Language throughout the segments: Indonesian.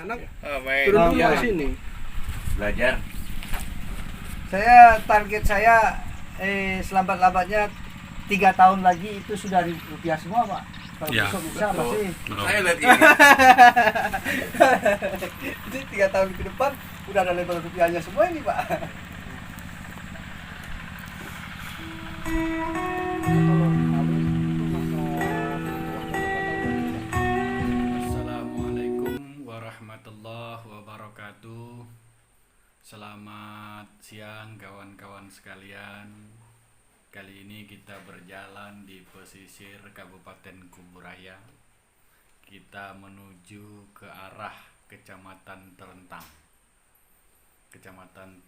anak main turun dulu ya. ke sini. Belajar. Target saya selambat-lambatnya 3 tahun lagi itu sudah rupiah semua, Pak. Kalau Ya. besok bisa pasti. Saya lihat ini. Jadi 3 tahun ke depan udah ada label rupiahnya semua ini, Pak. Assalamualaikum warahmatullahi wabarakatuh. Selamat siang kawan-kawan sekalian. Kali ini kita berjalan di pesisir Kabupaten Kuburaya. Kita menuju ke arah Kecamatan Terentang. Kecamatan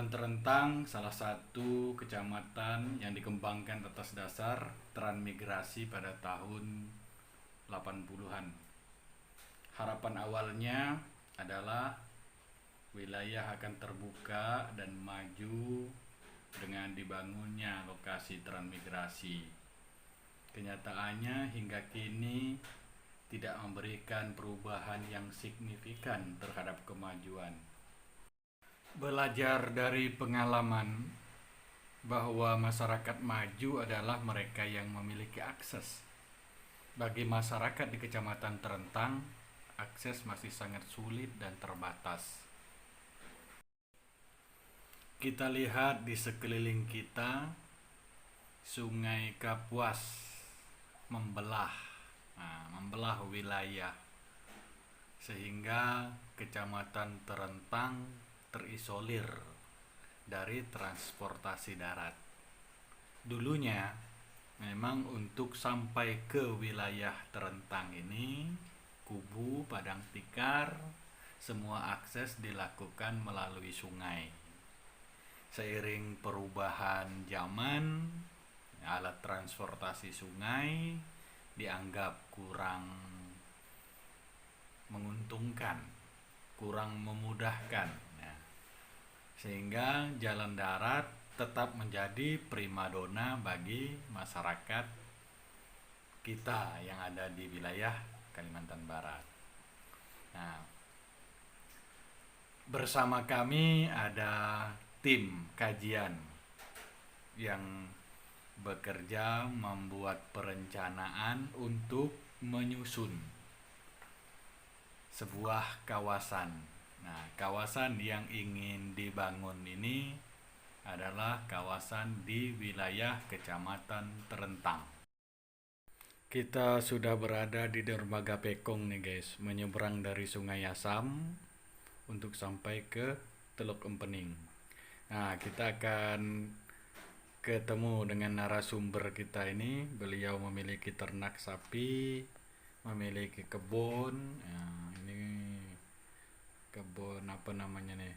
Terentang salah satu kecamatan yang dikembangkan atas dasar transmigrasi pada tahun 80-an. Harapan awalnya adalah wilayah akan terbuka dan maju dengan dibangunnya lokasi transmigrasi. Kenyataannya hingga kini tidak memberikan perubahan yang signifikan terhadap kemajuan. Belajar dari pengalaman bahwa masyarakat maju adalah mereka yang memiliki akses. Bagi masyarakat di Kecamatan Terentang, akses masih sangat sulit dan terbatas. Kita lihat di sekeliling kita, Sungai Kapuas membelah wilayah, sehingga Kecamatan Terentang terisolir dari transportasi darat. Dulunya memang untuk sampai ke wilayah Terentang ini, Kubu, Padang Tikar, semua akses dilakukan melalui sungai. Seiring perubahan zaman, alat transportasi sungai dianggap kurang menguntungkan, kurang memudahkan. Sehingga jalan darat tetap menjadi primadona bagi masyarakat kita yang ada di wilayah Kalimantan Barat. Nah, bersama kami ada tim kajian yang bekerja membuat perencanaan untuk menyusun sebuah kawasan. Nah, kawasan yang ingin dibangun ini adalah kawasan di wilayah Kecamatan Terentang. Kita sudah berada di dermaga Pekong nih guys, menyeberang dari Sungai Asam untuk sampai ke Teluk Empening. Nah, kita akan ketemu dengan narasumber kita ini. Beliau memiliki ternak sapi, memiliki kebun. Nah, ini kebun apa namanya nih?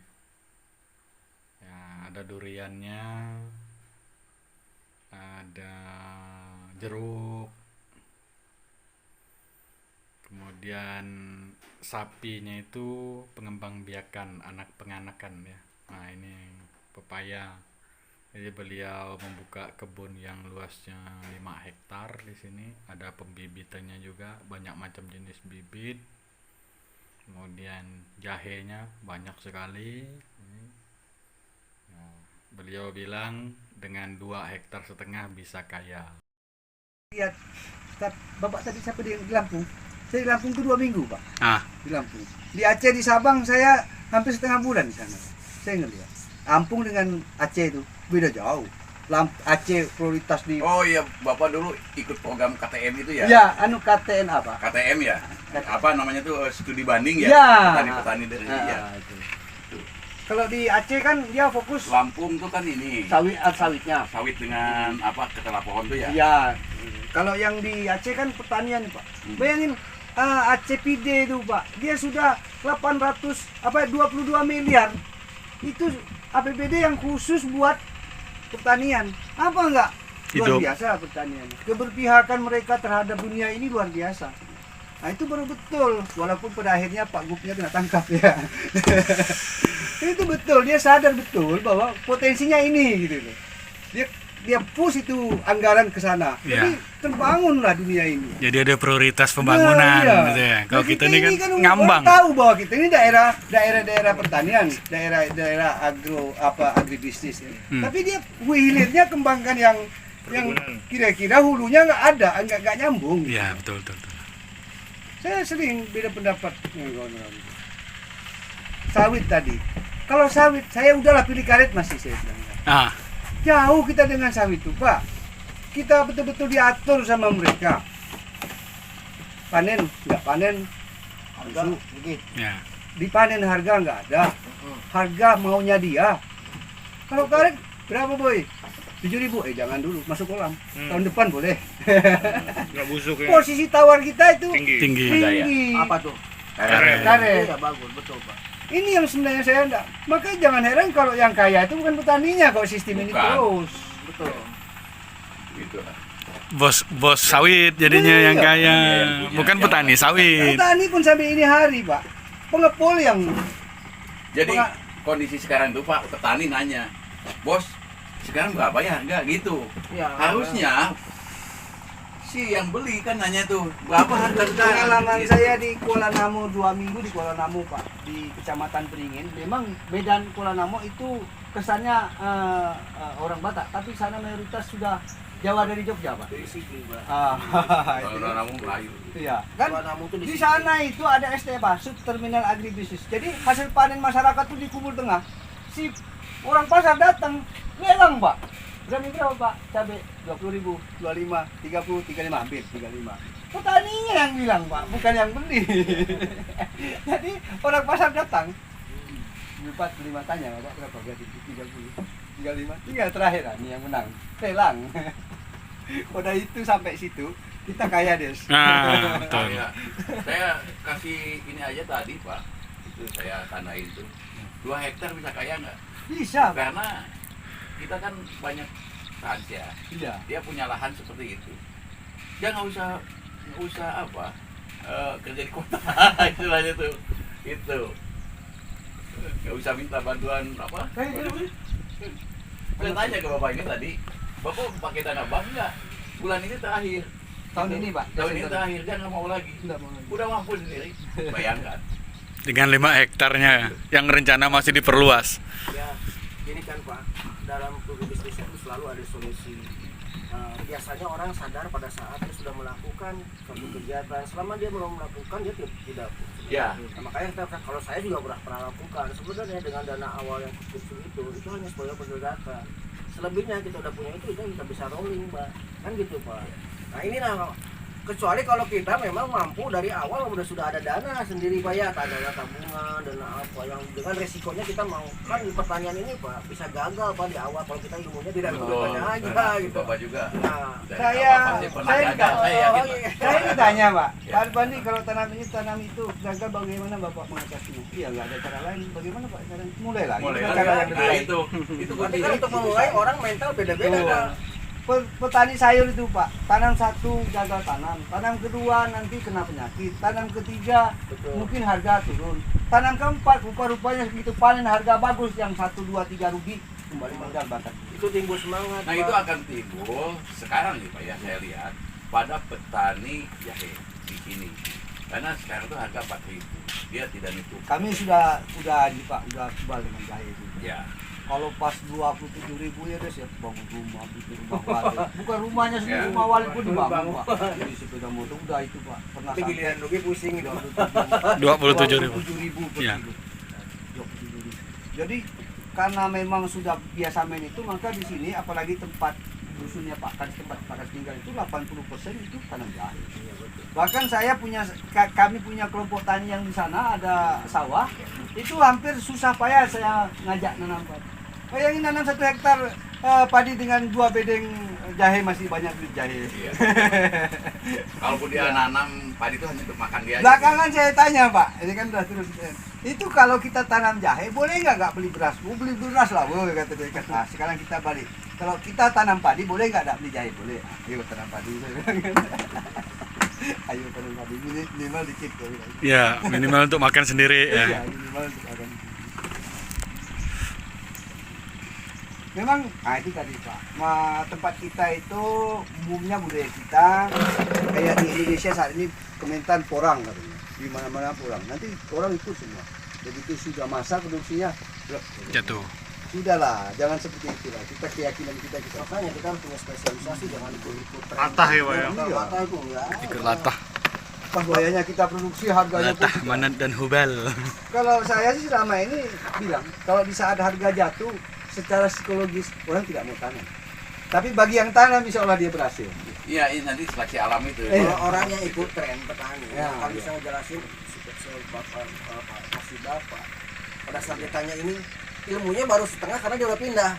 Ya, ada duriannya, ada jeruk, kemudian sapinya itu pengembang biakan, anak penganakan ya. Nah, ini pepaya. Jadi beliau membuka kebun yang luasnya 5 hektar di sini. Ada pembibitannya juga, banyak macam jenis bibit. Kemudian jahenya banyak sekali. Nah, beliau bilang dengan 2,5 hektar bisa kaya. Lihat, Ustaz, Bapak tadi siapa di Lampung? Saya di Lampung itu 2 minggu, Pak. Di Lampung. Di Aceh, di Sabang saya hampir setengah bulan di sana. Saya ngelihat. Lampung dengan Aceh itu beda jauh. Aceh prioritas di. Oh iya, Bapak dulu ikut program KTM itu ya? Ya, KTN apa? KTM ya? Apa namanya tuh, studi banding ya? Ya. Petani-petani dari Itu. Kalau di Aceh kan dia fokus Lampung tuh kan ini sawitnya. sawit dengan apa, ketela pohon tuh ya? Iya. Kalau yang di Aceh kan pertanian, Pak. Bayangin Aceh Pide itu, Pak. Dia sudah 22 miliar. Itu APBD yang khusus buat pertanian. Apa enggak? Luar biasa pertanian. Keberpihakan mereka terhadap dunia ini luar biasa. Nah, itu baru betul. Walaupun pada akhirnya Pak Gupnya kena tangkap ya. Itu betul. Dia sadar betul bahwa potensinya ini gitu loh. Dia dia push itu anggaran ke sana. Iya. Jadi terbangunlah dunia ini. Jadi ada prioritas pembangunan Nah, iya. gitu ya. Kalau Nah, kita ini kan orang ngambang. tahu bahwa kita ini daerah pertanian, daerah agribisnis ya. Tapi dia hilirnya kembangkan yang kira-kira hulunya nggak ada, nggak nyambung. Iya, betul. Saya sering beda pendapat dengan kawan-kawan. Sawit tadi, kalau sawit saya udahlah pilih karet masih saya bilang. Ah, Jauh kita dengan sawit itu Pak. Kita betul-betul diatur sama mereka. Panen, nggak panen, harga, ya. dipanen harga nggak ada. Harga maunya dia. Kalau karet berapa boy? 7.000. Jangan dulu, masuk kolam. Tahun depan boleh. Nggak busuk ya. Posisi tawar kita itu Tinggi. tinggi. Apa tuh? Karet. Karet. Iya bagus, betul Pak. Ini yang sebenarnya saya enggak. Makanya jangan heran kalau yang kaya itu bukan petaninya kalau sistem ini Bukan. terus. Betul. Gitu lah. Bos sawit jadinya Iya. yang kaya, Iya, yang punya. bukan petani sawit. Petani pun sampai ini hari, Pak. Pengepul yang Jadi Penga- kondisi sekarang tuh Pak, petani nanya, bos sekarang berapa ya harga gitu. Iya. Harusnya si yang beli kan nanya tuh berapa harga sekarang. pengalaman Gitu. saya di Kuala Namu 2 minggu di Kuala Namu, Pak, di Kecamatan Beringin. Memang Medan Kuala Namu itu kesannya orang Batak, tapi sana mayoritas sudah Jawa dari Jogja, Pak. Basically, Pak. Kalau namun Melayu. Iya, kan? Kuala Namu tuh Di sana itu ada STPA, Sub Terminal Agribisnis. Jadi hasil panen masyarakat tuh di Kubur Tengah. Si orang pasar datang, lelang, Pak. Berapa Pak? Cabai 20.000, 25, 30, 35, hampir 35. Petaninya yang bilang, Pak, bukan yang beli. Jadi orang pasar datang. 45 tanya, Pak, berapa gaji? 30, 35. Tinggal terakhir nih yang menang. Lelang. Udah itu sampai situ, kita kaya, Des. Nah, betul. Saya kasih ini aja tadi Pak, itu saya tandain tuh 2 hektar bisa kaya nggak? Bisa, Pak. Karena kita kan banyak rahasia, Iya. dia punya lahan seperti itu. Dia nggak usah apa kerja di kota istilahnya tuh itu nggak usah minta bantuan apa. Saya tanya ke bapak ini tadi, bapak pakai dana bank nggak? Bulan ini terakhir. Tahun ini, Pak. Tahun ini terakhir dia nggak mau lagi. Nggak mau lagi. Udah mampu sendiri. Bayangkan. Dengan 5 hektarnya yang rencana masih diperluas. Ya, ini kan Pak, dalam bisnis itu selalu ada solusi. Biasanya orang sadar pada saat dia sudah melakukan suatu kegiatan. Selama dia belum melakukan, dia tidak. Ya. Nah, makanya kalau saya juga pernah lakukan. Sebenarnya dengan dana awal yang kecil itu hanya sebagai pendudaka. Selebihnya kita udah punya itu kita bisa rolling, Pak. Kan gitu, Pak. Nah ini lah, kecuali kalau kita memang mampu dari awal sudah ada dana sendiri, Pak, ya, dana tabungan, dana apa yang dengan resikonya kita mau kan di pertanian ini, Pak, bisa gagal, Pak, di awal kalau kita ilmunya tidak banyak aja gitu. Bapak juga. Nah, dari Saya- awal pasti pernah saya gagal. enggak- Saya yakin, Pak. Saya ditanya, Pak, Ya. Pak Bani kalau tanam itu gagal bagaimana Bapak mengatasinya? Iya, nggak ada cara lain. Bagaimana Pak? Mulai lagi. Mulai Itu lagi. cara yang Nah, terbaik. itu berarti kan untuk memulai orang mental beda-beda, Betul. Pak. Petani sayur itu, Pak, tanam satu gagal tanam kedua nanti kena penyakit, tanam ketiga Betul. mungkin harga turun, tanam keempat rupa-rupanya begitu panen harga bagus, yang 1, 2, 3 rugi, kembali modal bakar. Itu timbul semangat, Nah Pak. itu akan timbul sekarang nih Pak ya, saya lihat pada petani jahe di sini. Karena sekarang tuh harga 4.000, dia tidak nipu. Kami sudah ini, Pak, udah kebal dengan jahe itu. Ya. Kalau pas 27.000 ya Des, ya bangun rumah, bikin rumah wali. Bukan rumahnya Ya. sendiri, rumah wali pun dibangun, Pak. Jadi sepeda motor udah itu, Pak. Pernah Tapi giliran rugi pusing gitu. 27.000. 27.000 per Ya. kilo. 27.000. Jadi karena memang sudah biasa main itu, maka di sini apalagi tempat dusunnya Pak Kan, tempat Pak Kan tinggal itu 80% itu tanam jahe. Bahkan kami punya kelompok tani yang di sana ada sawah, itu hampir susah payah saya ngajak nanam padi. Bayangin nanam 1 hektar padi dengan 2 bedeng jahe, masih banyak duit jahe. Iya. Kalaupun dia nanam padi itu hanya untuk makan dia. Belakangan saya tanya, Pak, ini kan udah terus. Itu kalau kita tanam jahe, boleh nggak beli beras? Beli beras lah, boleh, kata dia. Nah, sekarang kita balik. Kalau kita tanam padi, boleh nggak beli jahe? Boleh. Ayo tanam padi. Ayo tanam padi, minimal dikit. Ya, minimal untuk makan sendiri Iya, ya. minimal untuk makan. memang itu tadi Pak. Tempat kita itu umumnya budaya kita kayak di Indonesia saat ini Kementan porang katanya. Di mana-mana porang. Nanti orang ikut semua. Begitu sudah masa produksinya Jatuh. sudahlah, jangan seperti itulah. Kita keyakinan kita Makanya kita harus punya spesialisasi, jangan ikut-ikut tren. Latah ya, Pak, ya? Iya. Latah itu ya. Ikut latah. Pas bahayanya kita produksi harganya pun Latah, manat dan hubal. kalau saya sih selama ini bilang kalau di saat harga jatuh secara psikologis orang tidak mau tanam. Tapi bagi yang tanam insya Allah dia berhasil. Iya, ini nanti seleksi alam itu. Iya. Kalau orang yang ikut tren petani, Ya, kan iya. bisa ngejelasin bapak kasih bapak. Pada saat dia tanya ini ilmunya baru setengah karena dia udah pindah.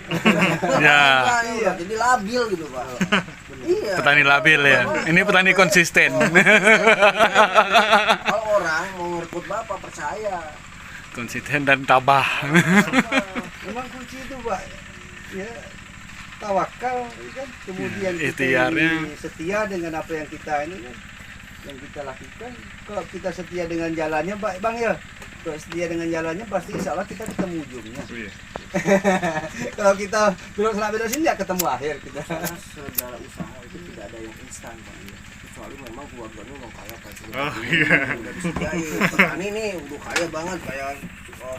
Ya. Iya. Jadi labil gitu Pak. Iya. Petani labil ya. Ini petani konsisten. Kalau orang mau ngerekut bapak percaya. Konsisten dan tabah. Memang kunci itu Pak. Ya tawakal kan, kemudian kita Ikhtiarnya. ini setia dengan apa yang kita ini kan, yang kita lakukan. Kalau kita setia dengan jalannya Bang ya, kalau setia dengan jalannya pasti insya Allah kita ketemu ujungnya. Kalau kita belok sini nggak ketemu akhir kita. Karena segala usaha itu tidak ada yang instan Pak. Kecuali memang keluarganya mau kaya kan. Oh, iya. Udah disediain. Petani nih udah kaya banget kayak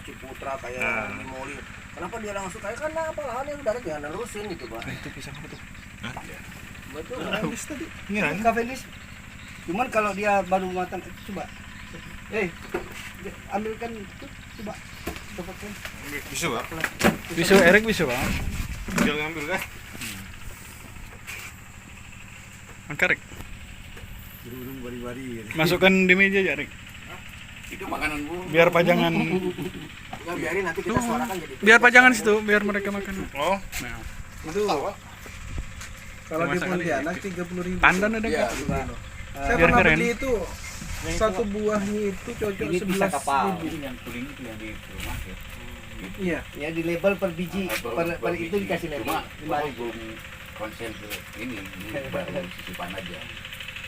Ciputra kayak Mimoli. Kenapa dia langsung kaya? Karena apa lahannya udah ada, jangan nerusin gitu Pak. Itu pisang apa tuh? Betul. Cavendish tadi. Ini kan? Cavendish. Cuman kalau dia baru matang coba. Ambilkan itu coba. Dapatkan. Bisa, Pak. Bisa Erik bisa Bang. Tinggal ngambil kan? Angkarek. Burung bari-bari. Masukkan di meja ya Erik. Itu makanan burung. Biar pajangan. Ya biarin nanti kita suarakan jadi. Biar pajangan situ, biar mereka makan. Oh, Nah, Itu kalau di Masakan Pontianak ini. 30.000. pandan ada Iya. nggak? Saya Biar pernah keren. beli itu satu buahnya itu cocok 11.000. Ini yang kuning itu yang di rumah ya. Iya, ya di label per biji, per itu dikasih label Cuma 5.000. belum konsen ke ini baru sisipan aja.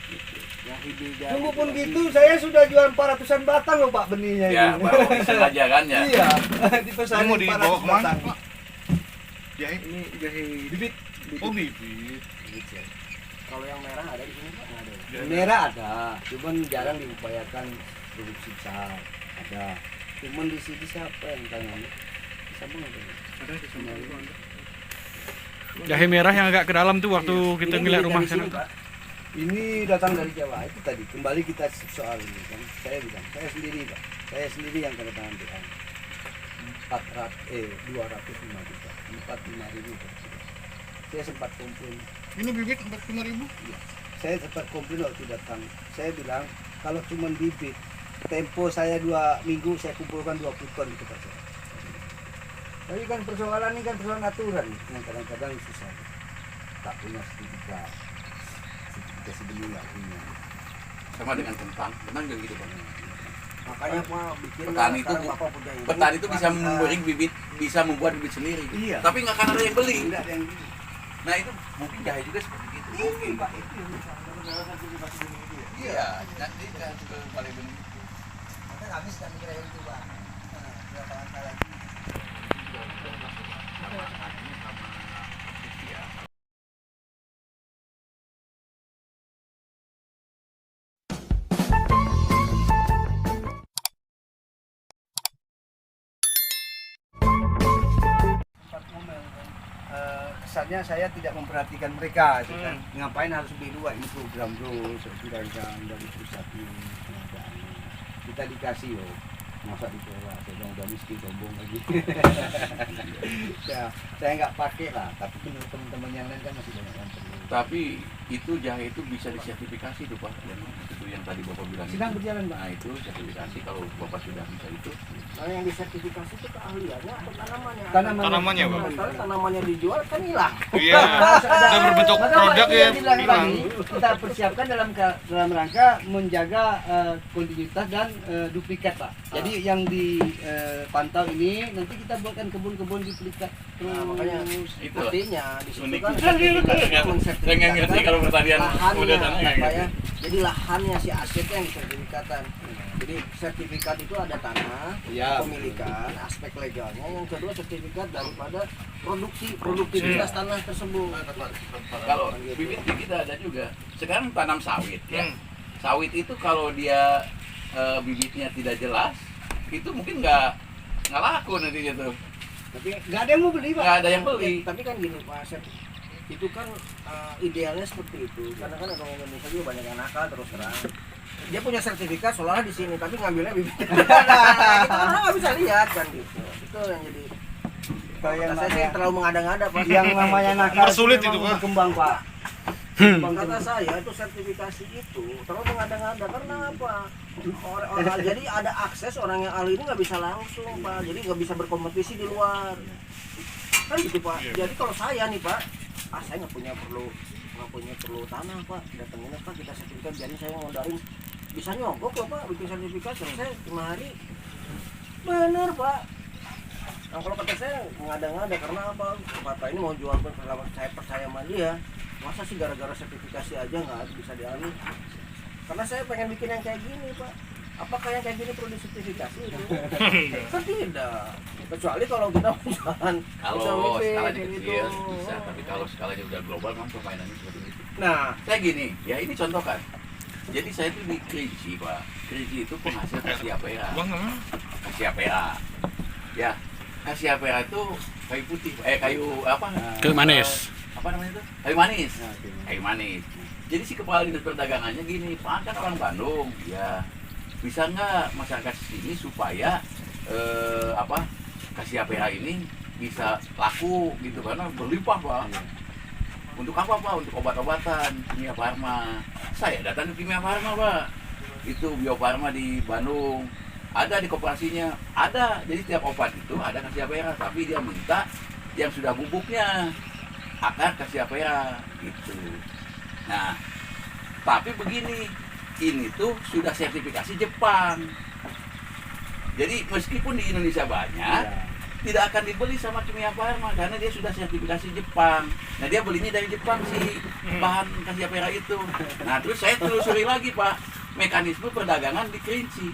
Gitu. Yang hidupnya. Tunggu pun gitu, saya sudah jual 400-an batang loh Pak benihnya Ya, ini. baru bisa aja kan ya. Iya, dipesan ini mau dibawa kemana, batang. Pak? Jahe. Ini jahe Bibit. Oh, bibit. Kalau yang merah ada di sini Pak? Nggak ada. Ya? merah ada, cuman jarang diupayakan produksi besar. Ada. Cuman di sini siapa yang tangani? Siapa nggak tahu? Ada di sana. Jahe merah yang agak ke dalam tuh waktu kita Ini ngeliat dari rumah sini, sana. Pak. Ini datang dari Jawa itu tadi. Kembali kita soal ini kan. Saya bilang, saya sendiri Pak. Saya sendiri yang tanda tangan PA. 205 juta. 45.000. Saya sempat komplain. Ini bibit 45.000. Saya sempat komplain waktu datang. Saya bilang kalau cuma bibit, tempo saya 2 minggu saya kumpulkan 20 ton di tempat saya. Tapi kan persoalan ini kan persoalan aturan yang kadang-kadang susah. Tak punya sertifikat sebelum nggak punya. Sama dengan kentang juga gitu Pak. Makanya Pak bikin Petani itu sekarang Bapak punya ini. petani itu bisa Petani, memberi bibit, bisa membuat bibit sendiri. Iya. Tapi nggak akan ada yang beli. Enggak ada yang Nah itu mungkin jahe juga seperti itu. ini Pak itu. Iya, nanti kan juga paling benih. Maka habis kami kira itu Pak. Berapa langkah lagi? Kesannya saya tidak memperhatikan mereka itu kan. Ngapain harus beli dua, ini program bro, saya kan dari pusatnya pengadaannya. Kita dikasih loh, masa ditolak, saya bilang udah miskin sombong lagi. Ya, saya nggak pakai lah, tapi menurut teman-teman yang lain kan masih banyak yang perlu. Tapi itu jahe itu bisa disertifikasi tuh Pak. Itu yang tadi Bapak bilang. Sedang itu. berjalan Pak. Nah itu sertifikasi kalau Bapak sudah bisa itu. Nah, yang disertifikasi itu keahliannya atau tanamannya? Tanamannya, Pak. Kalau tanamannya dijual kan hilang. Iya. Udah berbentuk Maka produk Pak, ya. yang bilang Hilang. tadi, kita persiapkan dalam rangka menjaga kontinuitas dan duplikat Pak. Jadi yang dipantau ini nanti kita buatkan kebun-kebun duplikat. Nah, makanya Itu. artinya di situ Unik. kan Saya nggak ngerti kalau pertanian lahannya udah tanah apa ya. Jadi lahannya si asetnya yang disertifikatan. Jadi sertifikat itu ada tanah, Iya, pemilikan, aspek legalnya. Yang kedua sertifikat daripada produktivitas tanah tersebut. Kalau bibit kita ada juga. Sekarang tanam sawit ya. Sawit itu kalau dia bibitnya tidak jelas, itu mungkin nggak laku nantinya tuh. Tapi nggak ada yang mau beli, Pak. Nggak ada yang beli. Tapi kan gini Pak Asep, itu kan idealnya seperti itu. Karena kan orang Indonesia juga banyak yang nakal terus terang. Dia punya sertifikat seolah di sini, tapi ngambilnya bibit. Nah, itu orang nggak bisa lihat kan gitu. Itu yang jadi. Kayak Kata saya sih terlalu mengada-ngada Pak. yang namanya nakal Mempersulit memang itu, Pak. berkembang, Pak. Kata saya itu sertifikasi itu terlalu mengada-ngada karena apa? Jadi ada akses orang yang ahli ini nggak bisa langsung Pak, jadi nggak bisa berkompetisi di luar kan gitu Pak. Jadi kalau saya nih Pak, saya nggak punya perlu tanah Pak, datengin Pak kita sertifikat, jadi saya modalin bisa nyogok loh Pak, bikin sertifikat selesai 5 hari bener Pak. Nah kalau kata saya mengada-ngada karena apa? Kata ini mau jual pun kalau saya percaya sama dia, masa sih gara-gara sertifikasi aja nggak bisa dialih? Karena saya pengen bikin yang kayak gini Pak. Apakah yang kayak gini perlu disertifikasi itu? Kan tidak. Kecuali kalau kita jualan Kalau skalanya kecil bisa, tapi kalau skalanya udah global kan permainannya seperti itu. Nah, Saya gini, ya ini contoh kan. Jadi saya itu di Kerinci Pak. Kerinci itu penghasil Cassiopeia. Bang, Cassiopeia. Ya, Cassiopeia itu kayu putih, kayu apa? Kayu manis. Apa namanya itu? Kayu manis. Kayu manis. Jadi si kepala dinas perdagangannya gini, Pak kan orang Bandung, ya bisa nggak masyarakat sini supaya Cassiopeia ini bisa laku gitu karena berlimpah Pak. Untuk apa Pak? Untuk obat-obatan Kimia Farma. Saya datang ke Kimia Farma Pak. Itu Bio Farma di Bandung. Ada di koperasinya, ada. Jadi tiap obat itu ada Cassiopeia, tapi dia minta yang sudah bubuknya akar Cassiopeia gitu. Nah, tapi begini, ini tuh sudah sertifikasi Jepang. Jadi meskipun di Indonesia banyak, tidak akan dibeli sama Kimia Farma karena dia sudah sertifikasi Jepang. Nah dia belinya dari Jepang sih bahan Cassiopeia itu. Nah terus saya telusuri lagi Pak, mekanisme perdagangan di Kerinci.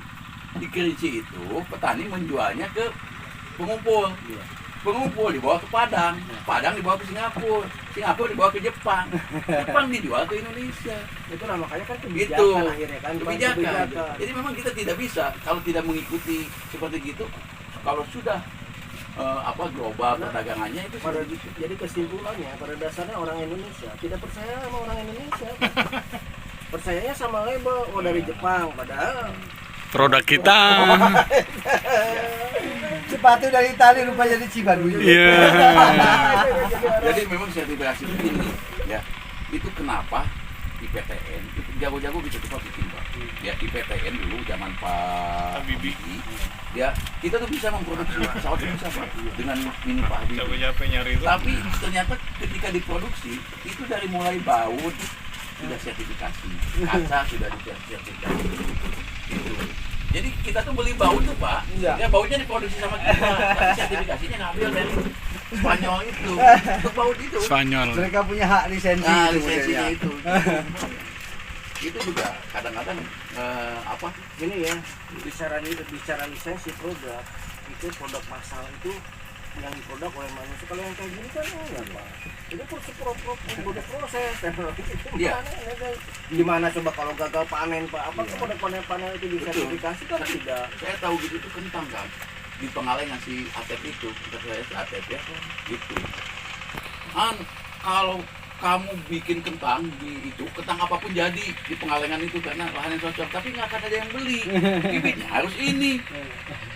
Di Kerinci itu petani menjualnya ke pengumpul. Pengumpul dibawa ke Padang, Padang dibawa ke Singapura, Singapura dibawa ke Jepang, Jepang dijual ke Indonesia. itu lah makanya kan kebijakan Gitu. akhirnya kan. bukan Kebijakan. Jadi memang kita tidak bisa kalau tidak mengikuti seperti gitu. Kalau sudah global perdagangannya itu Pada, sudah gitu. jadi kesimpulannya pada dasarnya orang Indonesia tidak percaya sama orang Indonesia. Percayanya sama label dari Jepang, padahal Produk kita. Sepatu dari Itali rupanya di Cibaduy. Iya. Jadi memang sertifikasi ini ya itu kenapa IPTN itu jago-jago gitu Pak bikin Pak. Ya IPTN dulu zaman Pak Habibie. Ya kita tuh bisa memproduksi pesawat itu bisa Pak dengan mini Pak Habibie. capek-capek nyari itu. Tapi ternyata ketika diproduksi itu dari mulai baut sudah sertifikasi, kaca sudah sertifikasi. Gitu. Jadi kita tuh beli baut tuh Pak, ya bautnya diproduksi sama kita, tapi sertifikasinya ngambil dari Spanyol itu, untuk baut itu. Spanyol. Mereka punya hak lisensi Nah, itu lisensinya modelnya. itu. Itu juga kadang-kadang gini ya, bicara lisensi produk, itu produk massal itu yang diproduk oleh manusia. Kalau yang kayak gini kan enggak Pak. Itu produk proses teknologi itu Iya. gimana coba kalau gagal panen Pak? Apakah produk panen itu disertifikasi kan Betul. tidak? Saya tahu gitu itu kentang kan. Di Pengalengan si Atep itu, kita saya si Atep ya, gitu. Kalau kamu bikin kentang di itu, kentang apapun jadi di Pengalengan itu karena lahan yang cocok, tapi nggak akan ada yang beli. Bibitnya harus ini.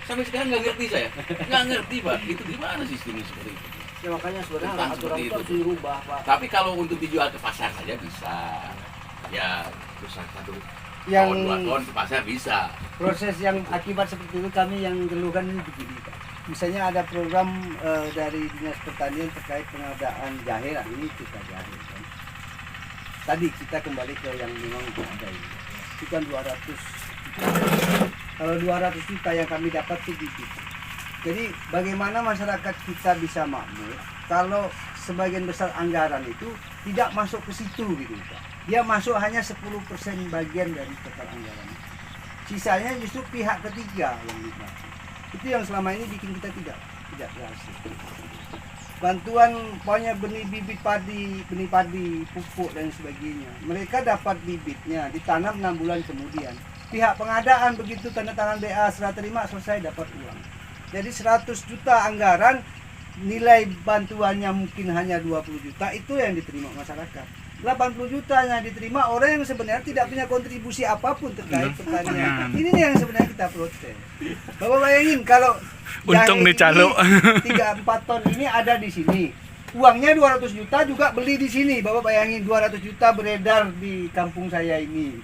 Sampai sekarang nggak ngerti saya, nggak ngerti Pak. Itu gimana sistemnya seperti itu? Ya makanya sebenarnya Tentang aturan seperti itu itu. harus dirubah Pak. Tapi kalau untuk dijual ke pasar saja bisa. Ya, bisa satu Yang tahun 2 tahun ke pasar bisa. proses yang akibat seperti itu kami yang keluhkan ini begini Pak. Misalnya ada program dari Dinas Pertanian terkait pengadaan jahe, nah ini kita jahe kan. Tadi kita kembali ke yang memang ada ini. Itu kan 200 juta. Kalau 200 juta yang kami dapat itu gitu. Jadi bagaimana masyarakat kita bisa makmur kalau sebagian besar anggaran itu tidak masuk ke situ gitu Pak. dia masuk hanya 10% bagian dari total anggaran. Sisanya justru pihak ketiga yang nikmati. Itu yang selama ini bikin kita tidak berhasil. Bantuan pokoknya benih bibit padi, benih padi, pupuk dan sebagainya. Mereka dapat bibitnya, ditanam 6 bulan kemudian. Pihak pengadaan begitu tanda tangan BA serah terima selesai dapat uang. Jadi 100 juta anggaran, nilai bantuannya mungkin hanya 20 juta, itu yang diterima masyarakat. 80 jutanya diterima orang yang sebenarnya tidak punya kontribusi apapun terkait pertanian. Ini nih yang sebenarnya kita protes. Bapak bayangin kalau Untung dicaluk. 3-4 ton ini ada di sini. Uangnya 200 juta juga beli di sini. Bapak bayangin 200 juta beredar di kampung saya ini.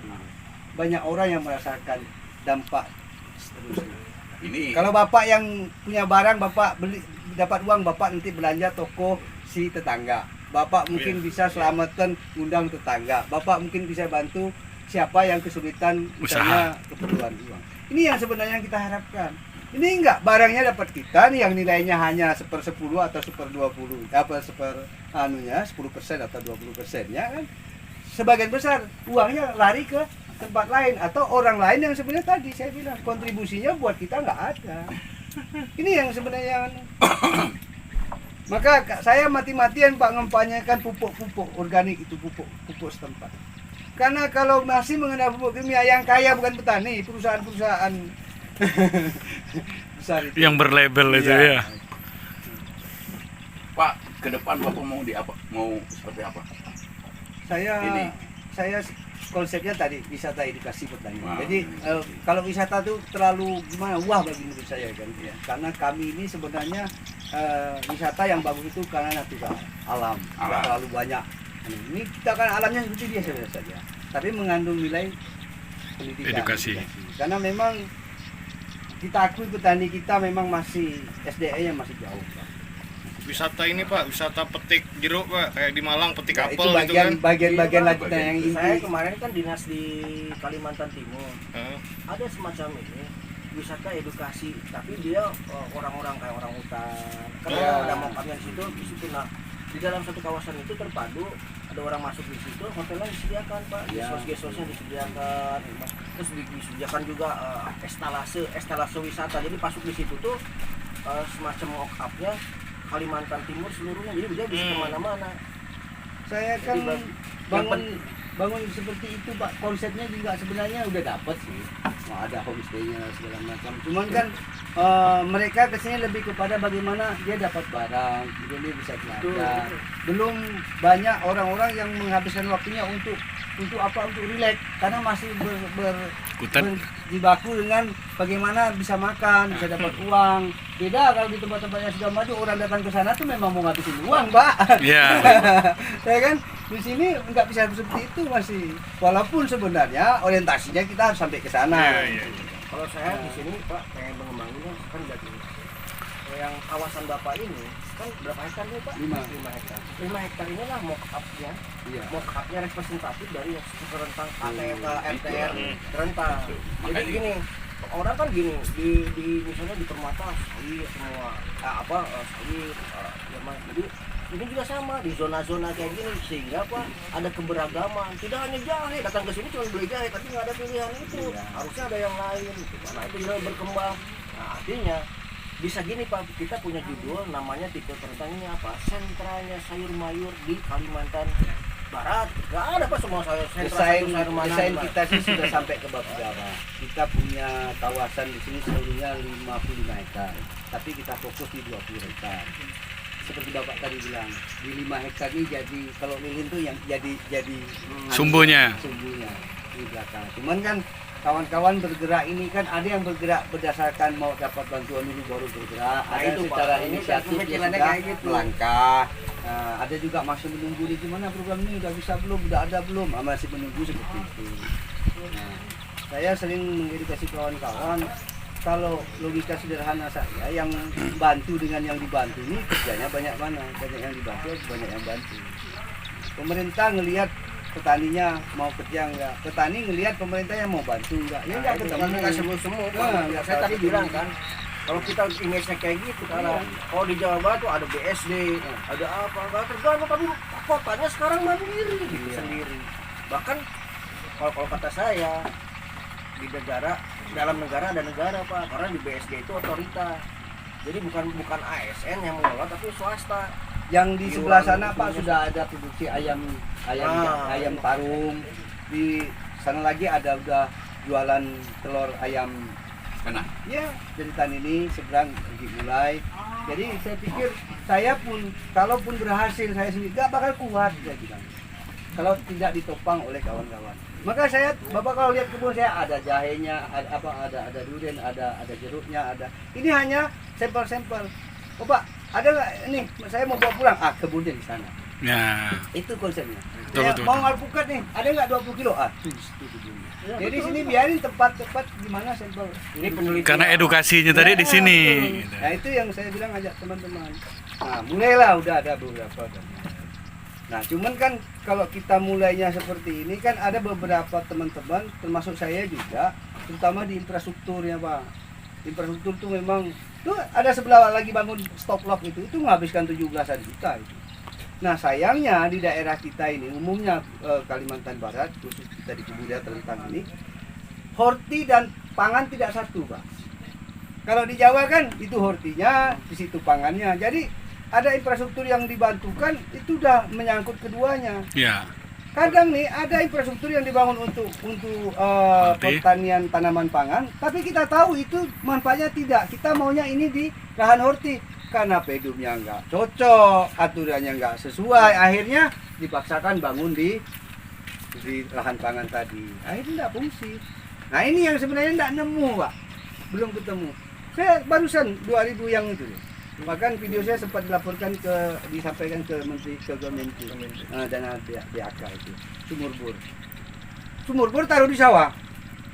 Banyak orang yang merasakan dampak seterusnya. Ini Kalau Bapak yang punya barang, Bapak beli dapat uang, Bapak nanti belanja toko si tetangga. Bapak mungkin bisa selamatkan undang tetangga. Bapak mungkin bisa bantu siapa yang kesulitan misalnya keperluan uang. Ini yang sebenarnya kita harapkan. Ini enggak, barangnya dapat kita nih yang nilainya hanya 1/10 atau 1/20, apa 10% atau 20% ya kan. Sebagian besar uangnya lari ke tempat lain atau orang lain yang sebenarnya tadi saya bilang kontribusinya buat kita nggak ada. Ini yang sebenarnya maka saya mati-matian Pak ngempanyekan pupuk-pupuk organik itu, pupuk setempat. Karena kalau masih mengenai pupuk kimia yang kaya bukan petani, perusahaan-perusahaan besar itu. Yang berlabel itu ya. Pak, ke depan Bapak mau mau seperti apa? Saya konsepnya tadi wisata edukasi pertanian. Wow. Jadi kalau wisata itu terlalu gimana wah bagi menurut saya kan. Ya. Karena kami ini sebenarnya wisata yang bagus itu karena natural, alam. Nggak terlalu banyak. Ini kita kan alamnya seperti biasa saja. Tapi mengandung nilai pendidikan. Edukasi. Karena memang kita akui petani kita memang masih SDE-nya masih jauh. Pak. Wisata ini Pak, wisata petik jeruk Pak, kayak di Malang petik Nah, apel itu gitu kan. bagian lanjutan yang Saya inti. kemarin kan dinas di Kalimantan Timur. Heeh. Ada semacam ini wisata edukasi, tapi dia orang-orang kayak orang hutan. Kan ada mokapnya di situ. Nah, di dalam satu kawasan itu terpadu, ada orang masuk di situ, hotelnya disediakan Pak, gesosnya disediakan, terus disediakan juga estalase wisata. Jadi masuk di situ tuh semacam mock-up-nya Kalimantan Timur seluruhnya, jadi dia bisa kemana-mana. Saya kan Jadi, bangun seperti itu Pak, konsepnya juga sebenarnya udah dapat sih, mau ada homestay-nya segala macam. Cuman kan mereka kesini lebih kepada bagaimana dia dapat barang, kemudian dia bisa belajar. Belum banyak orang-orang yang menghabiskan waktunya untuk relax, karena masih berjibaku dengan bagaimana bisa makan, bisa dapat uang. Beda kalau di tempat-tempat yang sudah maju, orang datang ke sana tuh memang mau ngabisin uang, Pak. Iya. Ya kan? Di sini nggak bisa seperti itu masih. Walaupun sebenarnya orientasinya kita harus sampai ke sana. Kalau saya di sini Pak pengen mengembanginnya kan jadi yang kawasan Bapak ini kan berapa hektar nih Pak? 5 hektar. 5 hektar inilah mock-up-nya. Iya. Mock-up-nya representatif dari rentang ATK, RTR, rentang. Jadi gini, orang kan gini di misalnya di Permata sawit semua sawit jadi ini juga sama di zona-zona kayak gini sehingga Pak ada keberagaman, tidak hanya jahe datang ke sini cuma beli jahe tapi nggak ada pilihan itu, harusnya ada yang lain karena itu bisa berkembang. Nah artinya bisa gini Pak, kita punya judul namanya tipe pertanian apa, sentralnya sayur mayur di Kalimantan Barat. Nggak ada Pak semua sayur mana. Desain kita sih sudah sampai ke Babagara. Kita punya kawasan di sini seluruhnya 55 hektar, tapi kita fokus di 20 hektar. Seperti Bapak tadi bilang, di 5 hektar ini jadi kalau lilin tuh yang jadi Sumbunya di belakang. Cuman kan kawan-kawan bergerak ini kan ada yang bergerak berdasarkan mau dapat bantuan dulu baru bergerak, ada itu, secara Pak. inisiatif Ini yang sudah kayak gitu. melangkah. Ada juga masih menunggu di gimana program ini udah bisa belum, udah ada belum, masih menunggu seperti itu. Nah, saya sering mengedukasi kawan-kawan kalau logika sederhana saya yang bantu dengan yang dibantu ini kerjanya banyak mana, banyak yang dibantu banyak yang bantu. Pemerintah ngelihat petaninya mau kerja enggak, petani ngelihat pemerintah yang mau bantu enggak, ya enggak ketemu. Nggak semua Nggak saya tadi ketemu. bilang kan kalau kita image-nya kayak gitu karena kalau di Jawa Barat tuh ada BSD, ada apa, nggak terganggu, tapi kotanya sekarang mandiri gitu sendiri. Bahkan kalau kata saya di negara, dalam negara ada negara Pak, karena di BSD itu otorita. Jadi bukan ASN yang mengelola tapi swasta. Yang di Iuran sebelah sana itu Pak punya sudah ada produksi ayam Ah, ayam parung. Di sana lagi ada udah jualan telur ayam. Kena. Ya, jeritan ini seberang lagi mulai. Jadi saya pikir saya pun kalaupun berhasil saya sendiri gak bakal kuat saya bilang. Kalau tidak ditopang oleh kawan-kawan. Maka saya, Bapak kalau lihat kebun saya ada jahenya, ada durian, ada jeruknya, ada. Ini hanya sampel-sampel. Bapak, ada nggak ini? Saya mau bawa pulang. Kebunnya di sana. Ya. Itu konsepnya. Betul, Saya betul, mau betul. alpukat nih, ada nggak 20 kilo? Itu kebunnya. Ya, Jadi betul. sini biarin tempat-tempat gimana sampel. Ini penelitian. Karena edukasinya tadi di sini. Betul. Gitu. Nah itu yang saya bilang ajak teman-teman. Nah mulailah udah ada beberapa. Nah cuman kan kalau kita mulainya seperti ini kan ada beberapa teman-teman termasuk saya juga, terutama di infrastrukturnya Pak. Infrastruktur tuh memang tuh ada sebelah lagi bangun stop lock itu menghabiskan 17-an juta itu. Nah sayangnya di daerah kita ini umumnya Kalimantan Barat, khusus kita di Kebudayaan Terentang ini, horti dan pangan tidak satu Pak. Kalau di Jawa kan itu hortinya, di situ pangannya. Jadi ada infrastruktur yang dibantukan itu udah menyangkut keduanya. Ya. Kadang nih ada infrastruktur yang dibangun untuk Horti. pertanian tanaman pangan, tapi kita tahu itu manfaatnya tidak. Kita maunya ini di lahan horti karena pedumnya nggak cocok, aturannya nggak sesuai, akhirnya dipaksakan bangun di lahan pangan tadi. Akhirnya nggak fungsi. Nah ini yang sebenarnya nggak nemu Pak, belum ketemu. Saya barusan 2000 yang itu. Bahkan video saya sempat disampaikan ke Menteri Kemenku dana DAK itu sumur bor taruh di sawah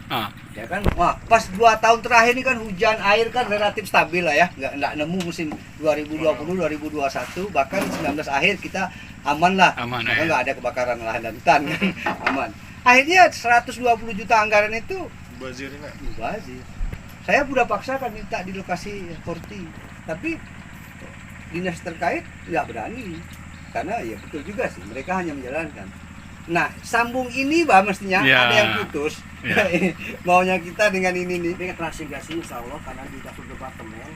Ah. ya kan. Wah pas 2 tahun terakhir ini kan hujan air kan relatif stabil lah ya, nggak nemu musim 2020 2021 bahkan 19 akhir kita aman lah, Aman, maka ya. nggak ada kebakaran lahan dan hutan kan. Aman. Akhirnya 120 juta anggaran itu Bazirnya. mubazir. Saya udah paksakan minta di lokasi horti, tapi dinas terkait nggak berani karena ya betul juga sih mereka hanya menjalankan. Nah sambung ini Pak mestinya Ya. ada yang putus. Ya. Maunya kita dengan ini nih. Dengan transmigrasi insya Allah karena di dapur departemen,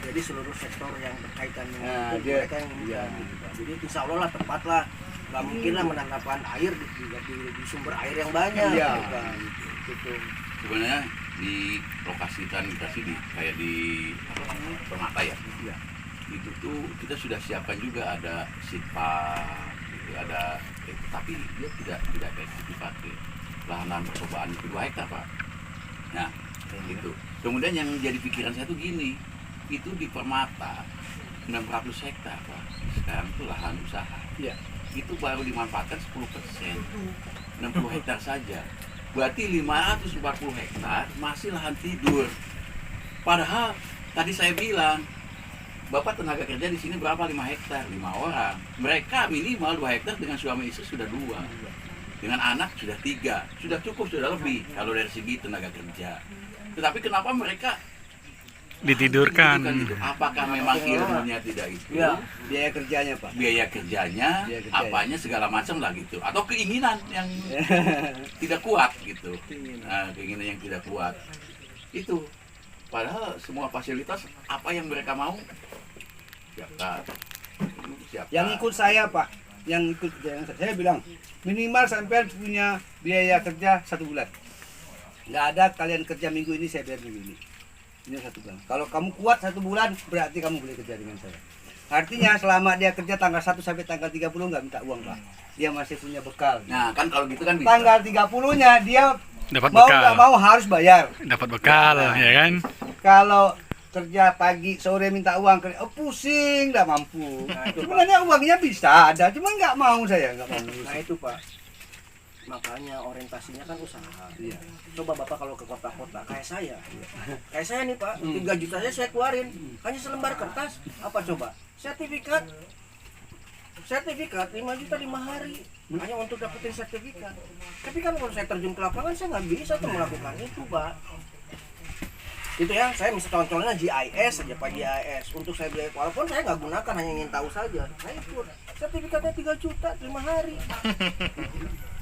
jadi seluruh sektor yang berkaitan dengan Nah, itu dia- mereka yang iya. memegang gitu Pak. Jadi insya Allah lah tepat lah, nggak mungkin lah menangkapkan air di sumber air yang banyak. Iya. Kan. Gitu. Sebenarnya di lokasi transmigrasi kayak di Permata ya. Iya. Itu tuh kita sudah siapkan juga ada sitpa, gitu, ada tapi dia tidak efektif dipakai. Lahan percobaan itu 2 hektar Pak. Nah itu. Kemudian yang jadi pikiran saya tuh gini, itu di Permata 600 hektar Pak. Sekarang itu lahan usaha. Iya. Itu baru dimanfaatkan 10%, 60 hektar saja. Berarti 540 hektar masih lahan tidur. Padahal tadi saya bilang, Bapak tenaga kerja di sini berapa? 5 hektar, 5 orang. Mereka minimal 2 hektar dengan suami istri sudah 2. Dengan anak sudah 3. Sudah cukup, sudah lebih kalau dari segi tenaga kerja. Tetapi kenapa mereka Ditidurkan. gitu? Apakah memang ilmunya tidak itu? Iya. Biaya kerjanya Pak. Biaya kerjanya, Biaya kerja, apanya segala macam lah gitu. Atau keinginan yang tidak kuat gitu. Nah, keinginan yang tidak kuat. Itu. Padahal semua fasilitas apa yang mereka mau siapkan. Siapkan. Yang ikut saya Pak, yang saya bilang minimal sampai punya biaya kerja 1 bulan. Nggak ada kalian kerja minggu ini saya bayar minggu ini. Ini 1 bulan. Kalau kamu kuat 1 bulan berarti kamu boleh kerja dengan saya. Artinya selama dia kerja tanggal 1 sampai tanggal 30 nggak minta uang Pak. Dia masih punya bekal. Nah, kan kalau gitu kan bisa. Tanggal 30-nya dia Dapat mau bekal. nggak mau harus bayar. Dapat bekal, ya kan? Kalau kerja pagi sore minta uang pusing nggak mampu. Sebenarnya uangnya bisa ada, cuma nggak mau saya nggak mau. Nah itu Pak, makanya orientasinya kan usaha. Iya. Coba Bapak kalau ke kota-kota kayak saya nih Pak, 3 juta aja saya keluarin hanya selembar kertas. Apa coba? Sertifikat 5 juta 5 hari hanya untuk dapetin sertifikat. Tapi kan kalau saya terjun ke lapangan saya nggak bisa tuh melakukan itu Pak. Itu ya, saya misal contohnya GIS saja Pak, GIS untuk saya beli, walaupun saya nggak gunakan, hanya ingin tahu saja. Saya ikut sertifikatnya 3 juta 5 hari.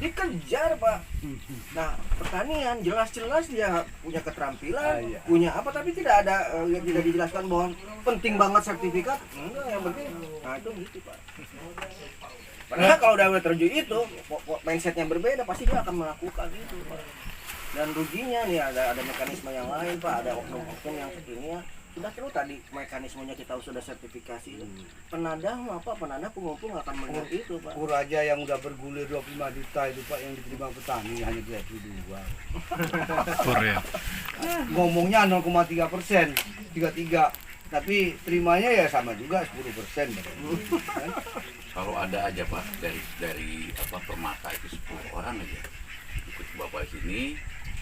dikejar Pak. Nah pertanian jelas-jelas dia punya keterampilan, punya apa, tapi tidak ada yang tidak dijelaskan bahwa penting banget sertifikat. Enggak, yang penting nah itu gitu Pak. Padahal kalau udah terjun itu mindsetnya berbeda, pasti dia akan melakukan itu Pak. Dan ruginya nih ada mekanisme yang lain Pak, ada oknum-oknum yang sebetulnya sudah perlu tadi mekanismenya kita sudah sertifikasi itu. Penadah pengumpul akan melihat itu Pak. Kur aja yang udah bergulir 25 juta itu Pak yang diterima petani hanya 22. Kur ya. Ngomongnya 0,3%, 33. Tapi terimanya ya sama juga 10%. Kalau ada aja Pak dari apa permata itu 10 orang aja ikut Bapak sini.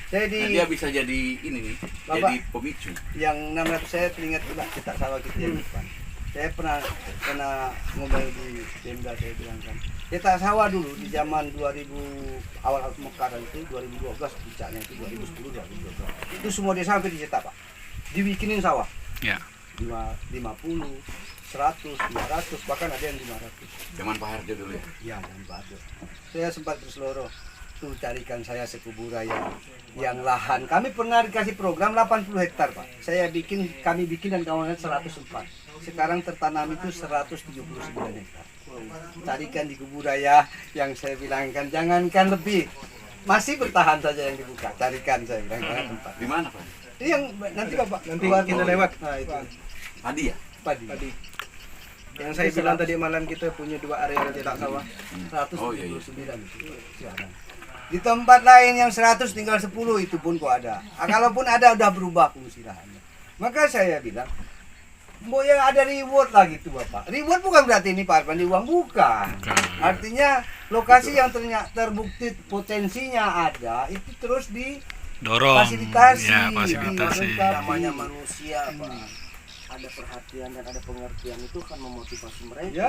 Jadi Nah, dia bisa jadi ini nih, Bapak, jadi pemicu. yang 600 saya teringat juga kita sawah kita yang depan. Saya pernah ngomong di Pemda, saya bilang kan kita sawah dulu di zaman 2000 awal mekaran itu 2012 puncaknya itu 2010 2012 itu semua desa hampir dicetak Pak, dibikinin sawah Ya. 50, 100, 200 bahkan ada yang 500. Zaman Pak Harjo dulu ya. Ya, dan Pak Arjo. Saya sempat berseloroh tuh carikan saya sekuburaya yang lahan. Kami pernah dikasih program 80 hektar Pak. Kami bikin dan kawan 104. Sekarang tertanam itu 179 hektar. Carikan di kuburaya yang saya bilangkan jangankan lebih. Masih bertahan saja yang dibuka. Carikan saya bilang tempat. Di mana Pak? Ini yang nanti Bapak Nanti keluar kita mau- lewat. Nah, itu Padi ya? padi. Yang saya bilang tadi malam kita punya 2 area cetak sawah. 179 Oh, iya, iya. itu siaran. Di tempat lain yang 100 tinggal 10 itu pun kok ada. Kalaupun ada udah berubah fungsi lahannya. Maka saya bilang, mau yang ada reward lah gitu Bapak. Reward bukan berarti ini Pak Arpandi uang, bukan. Artinya lokasi yang ternyata terbukti potensinya ada itu terus Dorong. difasilitasi. Ya, fasilitasi. Namanya manusia Pak. Ada perhatian dan ada pengertian itu kan memotivasi mereka. Ya.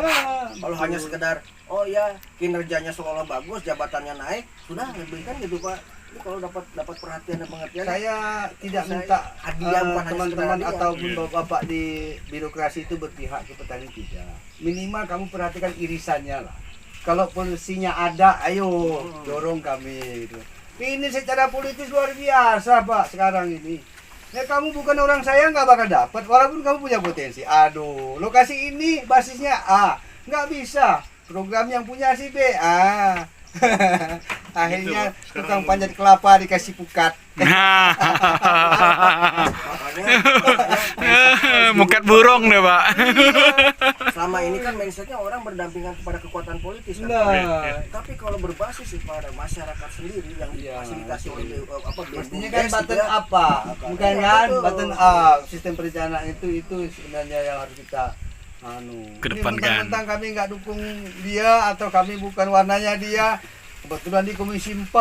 Kalau hanya sekedar oh ya kinerjanya seolah bagus, jabatannya naik, sudah lebih kan gitu Pak. Ini kalau dapat perhatian dan pengertian, Saya tidak Saya minta hadiah, bukan hanya teman-teman sekedar hadiah. ataupun bapak di birokrasi itu berpihak ke petani, tidak. Minimal kamu perhatikan irisannya lah. Kalau polisinya ada, ayo dorong kami. Gitu. Ini secara politis luar biasa Pak sekarang ini. Ya kamu bukan orang saya nggak bakal dapat walaupun kamu punya potensi. Aduh, lokasi ini basisnya A, nggak bisa. Program yang punya si B A. Akhirnya tukang panjat kelapa dikasih pukat. Mukat burung deh Pak. selama ini kan mindsetnya orang berdampingan kepada kekuatan politis kan. Nah, Tapi kalau berbasis kepada masyarakat sendiri yang Iya, difasilitasi oleh pastinya BUMDes kan gitu button ya. up Pak, bukan Iya, kan betul. button up. Sistem perencanaan itu sebenarnya yang harus kita Kedepankan. Tentang kami nggak dukung dia atau kami bukan warnanya dia. Kebetulan di Komisi 4,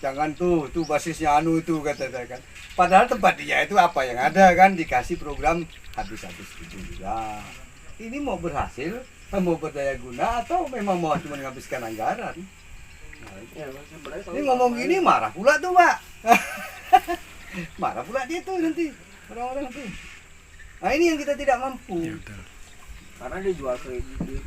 jangan tuh basisnya itu kata saya kan. Padahal tempat dia itu apa yang ada kan dikasih program habis-habis itu juga. Ini mau berhasil, mau berdaya guna atau memang mau cuma menghabiskan anggaran? Nah, Ya, sebenarnya kalau ini ngomong gini marah pula tuh Pak. Marah pula dia tuh nanti orang-orang tuh. Nah ini yang kita tidak mampu. Ya, betul. karena dia jual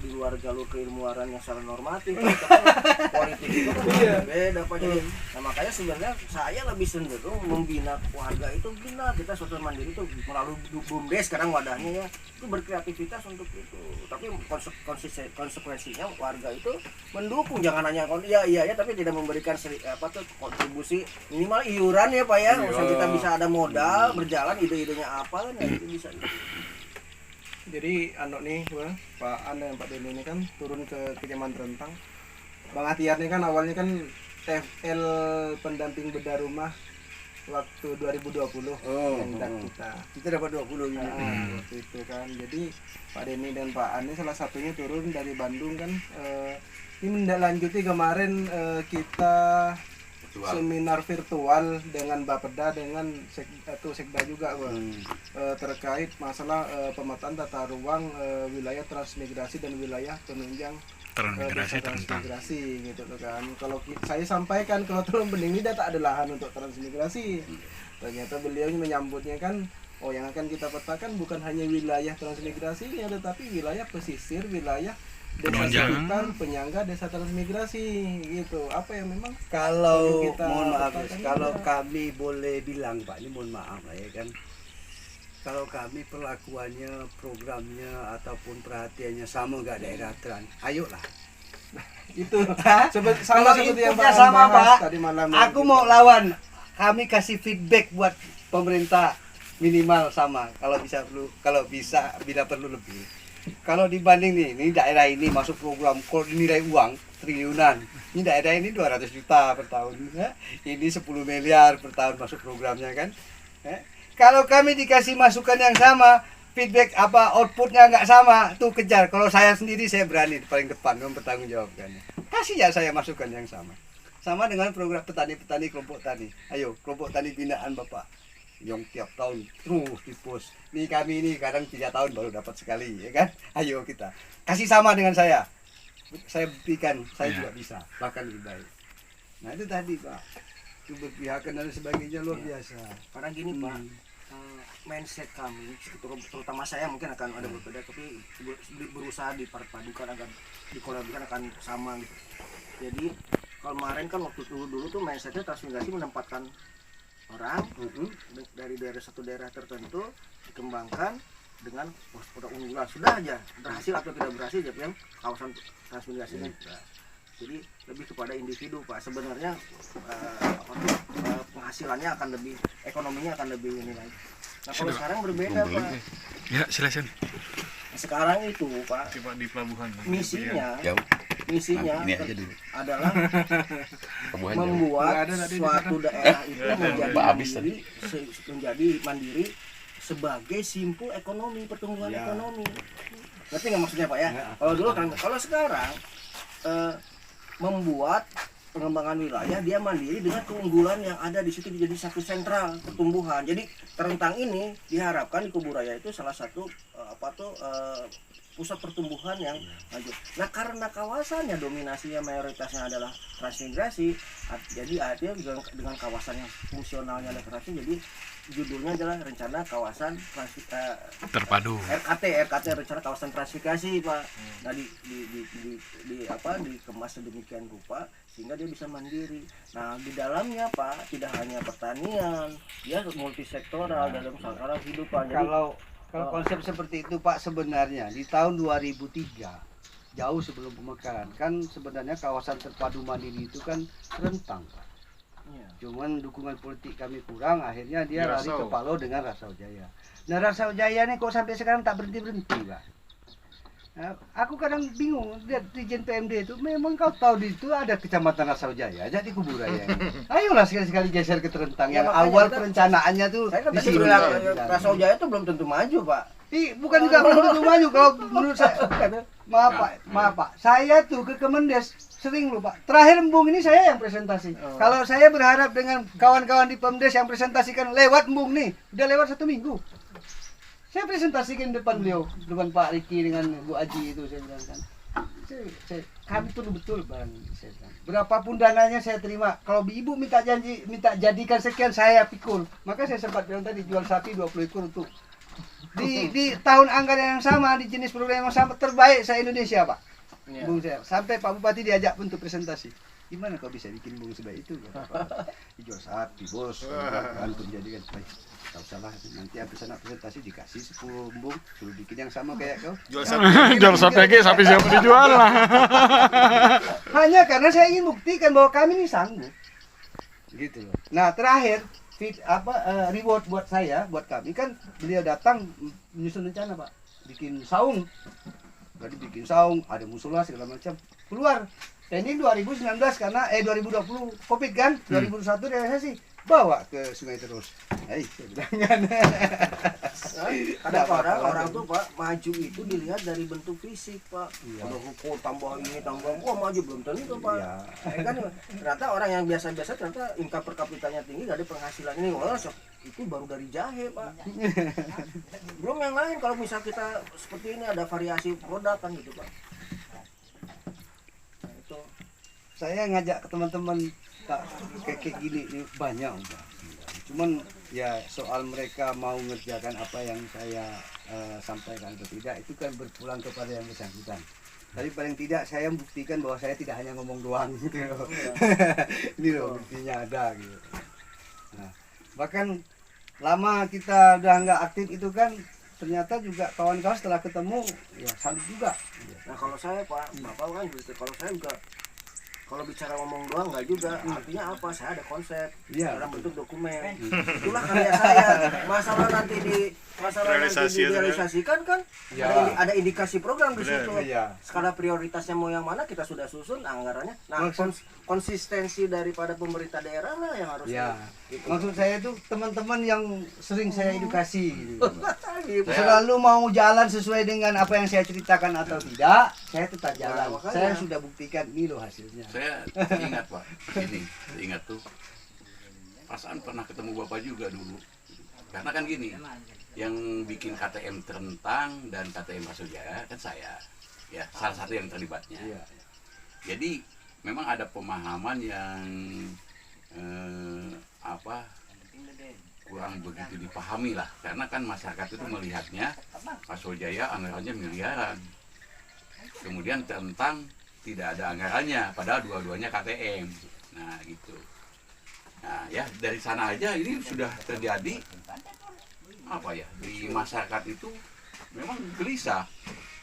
di luar jalur keilmuan yang secara normatif. Tapi politik itu kan beda Pak. Jadi nah, makanya sebenarnya saya lebih cenderung membina warga itu, bina kita sosial mandiri itu melalui BUMDes sekarang wadahnya ya, itu berkreativitas untuk itu. Tapi konsekuensinya warga itu mendukung, jangan hanya iya tapi tidak memberikan kontribusi minimal iuran ya Pak ya. Misal kita bisa ada modal berjalan, ide-idenya apa kan ya itu bisa. Jadi nih Pak Anda dan Pak Deni ini kan turun ke Kecamatan Rentang. Bang Atiar ini kan awalnya kan TFL pendamping bedah rumah waktu 2020 yang kita dapat 20 ini. waktu itu kan. Jadi Pak Deni dan Pak Ane salah satunya turun dari Bandung kan. Ini menindaklanjuti kemarin kita seminar virtual dengan Bapeda dengan Sekda juga Bang. Terkait masalah pemetaan tata ruang wilayah transmigrasi dan wilayah penunjang Transmigrasi desa tentang. transmigrasi gitu tuh kan. Kalau saya sampaikan kalau Teluk Bening ini tak ada lahan untuk transmigrasi. Ternyata beliau menyambutnya kan, oh yang akan kita petakan bukan hanya wilayah transmigrasinya tetapi wilayah pesisir, wilayah desa Penunjang. sekitar, penyangga, desa transmigrasi gitu. Apa yang memang Kalau perlu kita mohon maaf, katakan kalau juga. kami boleh bilang Pak, ini mohon maaf lah ya kan. Kalau kami perlakuannya, programnya ataupun perhatiannya sama nggak daerah Trans, ayolah. Itu Kalau sama seperti yang inputnya Pak sama bahas Pak, tadi malam. aku mau lawan. Kami kasih feedback buat pemerintah minimal sama. Kalau bisa perlu, kalau bisa bila perlu lebih. Kalau dibanding nih, ini daerah ini masuk program kalau nilai uang triliunan. Ini daerah ini 200 juta per tahun. Ya. Ini 10 miliar per tahun masuk programnya kan. Ya. Kalau kami dikasih masukan yang sama, feedback apa outputnya nggak sama, tuh kejar. Kalau saya sendiri saya berani di paling depan mempertanggungjawabkannya. Kasih ya saya masukan yang sama. Sama dengan program petani-petani kelompok tani. Ayo, kelompok tani binaan Bapak. Yang tiap tahun terus dipost. Nih kami ini kadang 3 tahun baru dapat sekali, ya kan? Ayo kita kasih sama dengan saya. Saya buktikan saya juga bisa, bahkan lebih baik. Nah itu tadi Pak, keberpihakan dan sebagainya luar biasa. Karena gini Pak, mindset kami, terutama saya mungkin akan ada berbeda, tapi berusaha dipadukan agar dikolaborasikan akan sama gitu. Jadi kemarin kan waktu dulu tuh mindsetnya transmigrasi menempatkan orang dari daerah satu daerah tertentu dikembangkan dengan produk unggulan, sudah aja berhasil atau tidak berhasil yang kawasan transmigrasi ini. Jadi lebih kepada individu Pak, sebenarnya penghasilannya akan lebih, ekonominya akan lebih ini lagi. Nah kalau sekarang berbeda Pak. Ya, silakan. Sekarang itu Pak, Coba di pelabuhan. misinya Nah, ini aja dulu. adalah Pelabuhan membuat suatu daerah itu menjadi mandiri sebagai simpul ekonomi, pertumbuhan ekonomi. Ngerti nggak maksudnya Pak ya? Kalau dulu kan, kalau sekarang membuat pengembangan wilayah dia mandiri dengan keunggulan yang ada di situ, jadi satu sentral pertumbuhan. Jadi Terentang ini diharapkan di Kubu Raya itu salah satu pusat pertumbuhan yang maju. Nah karena kawasannya dominasinya mayoritasnya adalah transmigrasi, jadi artinya dengan kawasan yang fungsionalnya adalah transmigrasi, jadi judulnya adalah rencana kawasan Terpadu. RKT rencana kawasan transmigrasi Pak. Nah dikemas sedemikian rupa sehingga dia bisa mandiri. Nah di dalamnya Pak tidak hanya pertanian, dia multisektoral dalam skala kehidupan. Jadi Kalau konsep seperti itu Pak, sebenarnya di tahun 2003 jauh sebelum pemekaran kan sebenarnya kawasan terpadu mandiri itu kan Terentang Pak. iya. Cuman dukungan politik kami kurang, akhirnya dia lari Rasau. ke Palo dengan Rasau Jaya. Nah Rasau Jaya ini kok sampai sekarang tak berhenti Pak. Nah, aku kadang bingung lihat Dirjen PMD itu, memang kau tahu di itu ada kecamatan Rasau Jaya, jadi Kubu Raya. Ayolah sekali-sekali geser ke Terentang. Ya, Yang makanya awal kita- perencanaannya tuh Saya kan di tadi sini. bilang Rasau Jaya itu belum tentu maju Pak. Bukan juga belum tentu maju kalau menurut saya. Maaf Pak, saya tuh ke Kemendes sering loh Pak. Terakhir Embung ini saya yang presentasi. Kalau saya berharap dengan kawan-kawan di Pemdes yang presentasikan lewat Embung nih, udah lewat 1 minggu. Saya presentasikan depan beliau, depan Pak Riki dengan Bu Aji itu saya bilang kan. Kami perlu betul barang saya bilang. Berapapun dananya saya terima. Kalau ibu minta jadikan sekian saya pikul. Maka saya sempat bilang tadi jual sapi 20 ekor untuk di tahun anggaran yang sama, di jenis program yang sama, terbaik saya Indonesia Pak. Iya. Bung saya sampai Pak Bupati diajak untuk presentasi. Gimana kau bisa bikin bung sebaik itu? Dijual sapi bos, untuk jadikan baik. Tak usahlah, nanti habis anak presentasi dikasih 10 embung, suruh bikin yang sama kayak kau. Jual sapi. Jual sapi siapa dijual lah. Hanya karena saya ingin buktikan bahwa kami ini sanggup. Gitu loh. Nah, terakhir reward buat saya, buat kami kan beliau datang menyusun rencana, Pak. Bikin saung. Jadi bikin saung, ada musola segala macam. Keluar. Ini 2019 karena 2020 Covid kan, 2021 realisasi. Bawa ke Sungai Terus. Saya bilang kan. Kadang-kadang orang tuh Pak maju itu dilihat dari bentuk fisik Pak. Iya. Ada ruko tambah ini tambah, wah maju belum tentu Pak. Iya. Kan ternyata orang yang biasa-biasa ternyata income per kapitanya tinggi, gak ada penghasilan ini. Wah itu baru dari jahe Pak. Belum yang lain kalau misal kita seperti ini ada variasi produk kan gitu Pak. Nah, itu Saya ngajak ke teman-teman kayak gini nih banyak udah. Cuman ya soal mereka mau ngerjakan apa yang saya sampaikan atau tidak itu kan berpulang kepada yang bersangkutan. Tapi paling tidak saya membuktikan bahwa saya tidak hanya ngomong doang gitu loh. Ini loh buktinya ada gitu. Nah, bahkan lama kita udah nggak aktif itu kan ternyata juga kawan-kawan setelah ketemu ya salut juga. Nah kalau saya Pak, Bapak kan gitu, kalau saya juga kalau bicara ngomong doang nggak juga, artinya apa? Saya ada konsep Iya. dalam bentuk dokumen. Itulah karya saya. Masalah nanti direalisasikan kan Ya. ada indikasi program di situ. Iya. Skala prioritasnya mau yang mana kita sudah susun anggarannya. Nah, konsistensi daripada pemerintah daerah lah yang harus Ya. gitu. Maksud saya itu teman-teman yang sering saya edukasi gitu. Gitu. Selalu mau jalan sesuai dengan apa yang saya ceritakan atau tidak, saya tetap jalan. Nah, makanya. Saya sudah buktikan ini loh hasilnya. Saya ingat Pak, ini saya ingat tuh perasaan pernah ketemu Bapak juga dulu. Karena kan gini, yang bikin KTM Terentang dan KTM Pasojaya kan saya, ya salah satu yang terlibatnya. Iya. Jadi memang ada pemahaman yang kurang begitu dipahami lah, karena kan masyarakat itu melihatnya Pasojaya anggarannya miliaran, kemudian Terentang tidak ada anggarannya, padahal dua-duanya KTM. Nah gitu. Nah ya dari sana aja ini sudah terjadi apa ya, di masyarakat itu memang gelisah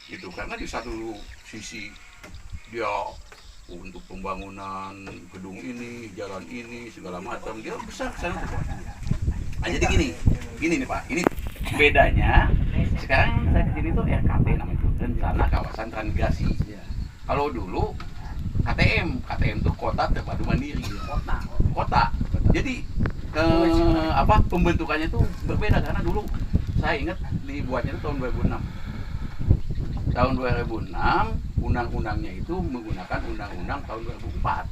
gitu, karena di satu sisi dia untuk pembangunan gedung ini, jalan ini, segala macam dia besar sana. Nah jadi gini nih Pak, ini bedanya sekarang saya kesini tuh RKT namanya itu, Rencana Kawasan Transmigrasi. Kalau dulu KTM tuh Kota Terpadu Mandiri, kota. Jadi pembentukannya tuh berbeda, karena dulu saya ingat dibuatnya itu tahun 2006. Tahun 2006 undang-undangnya itu menggunakan undang-undang tahun 2004.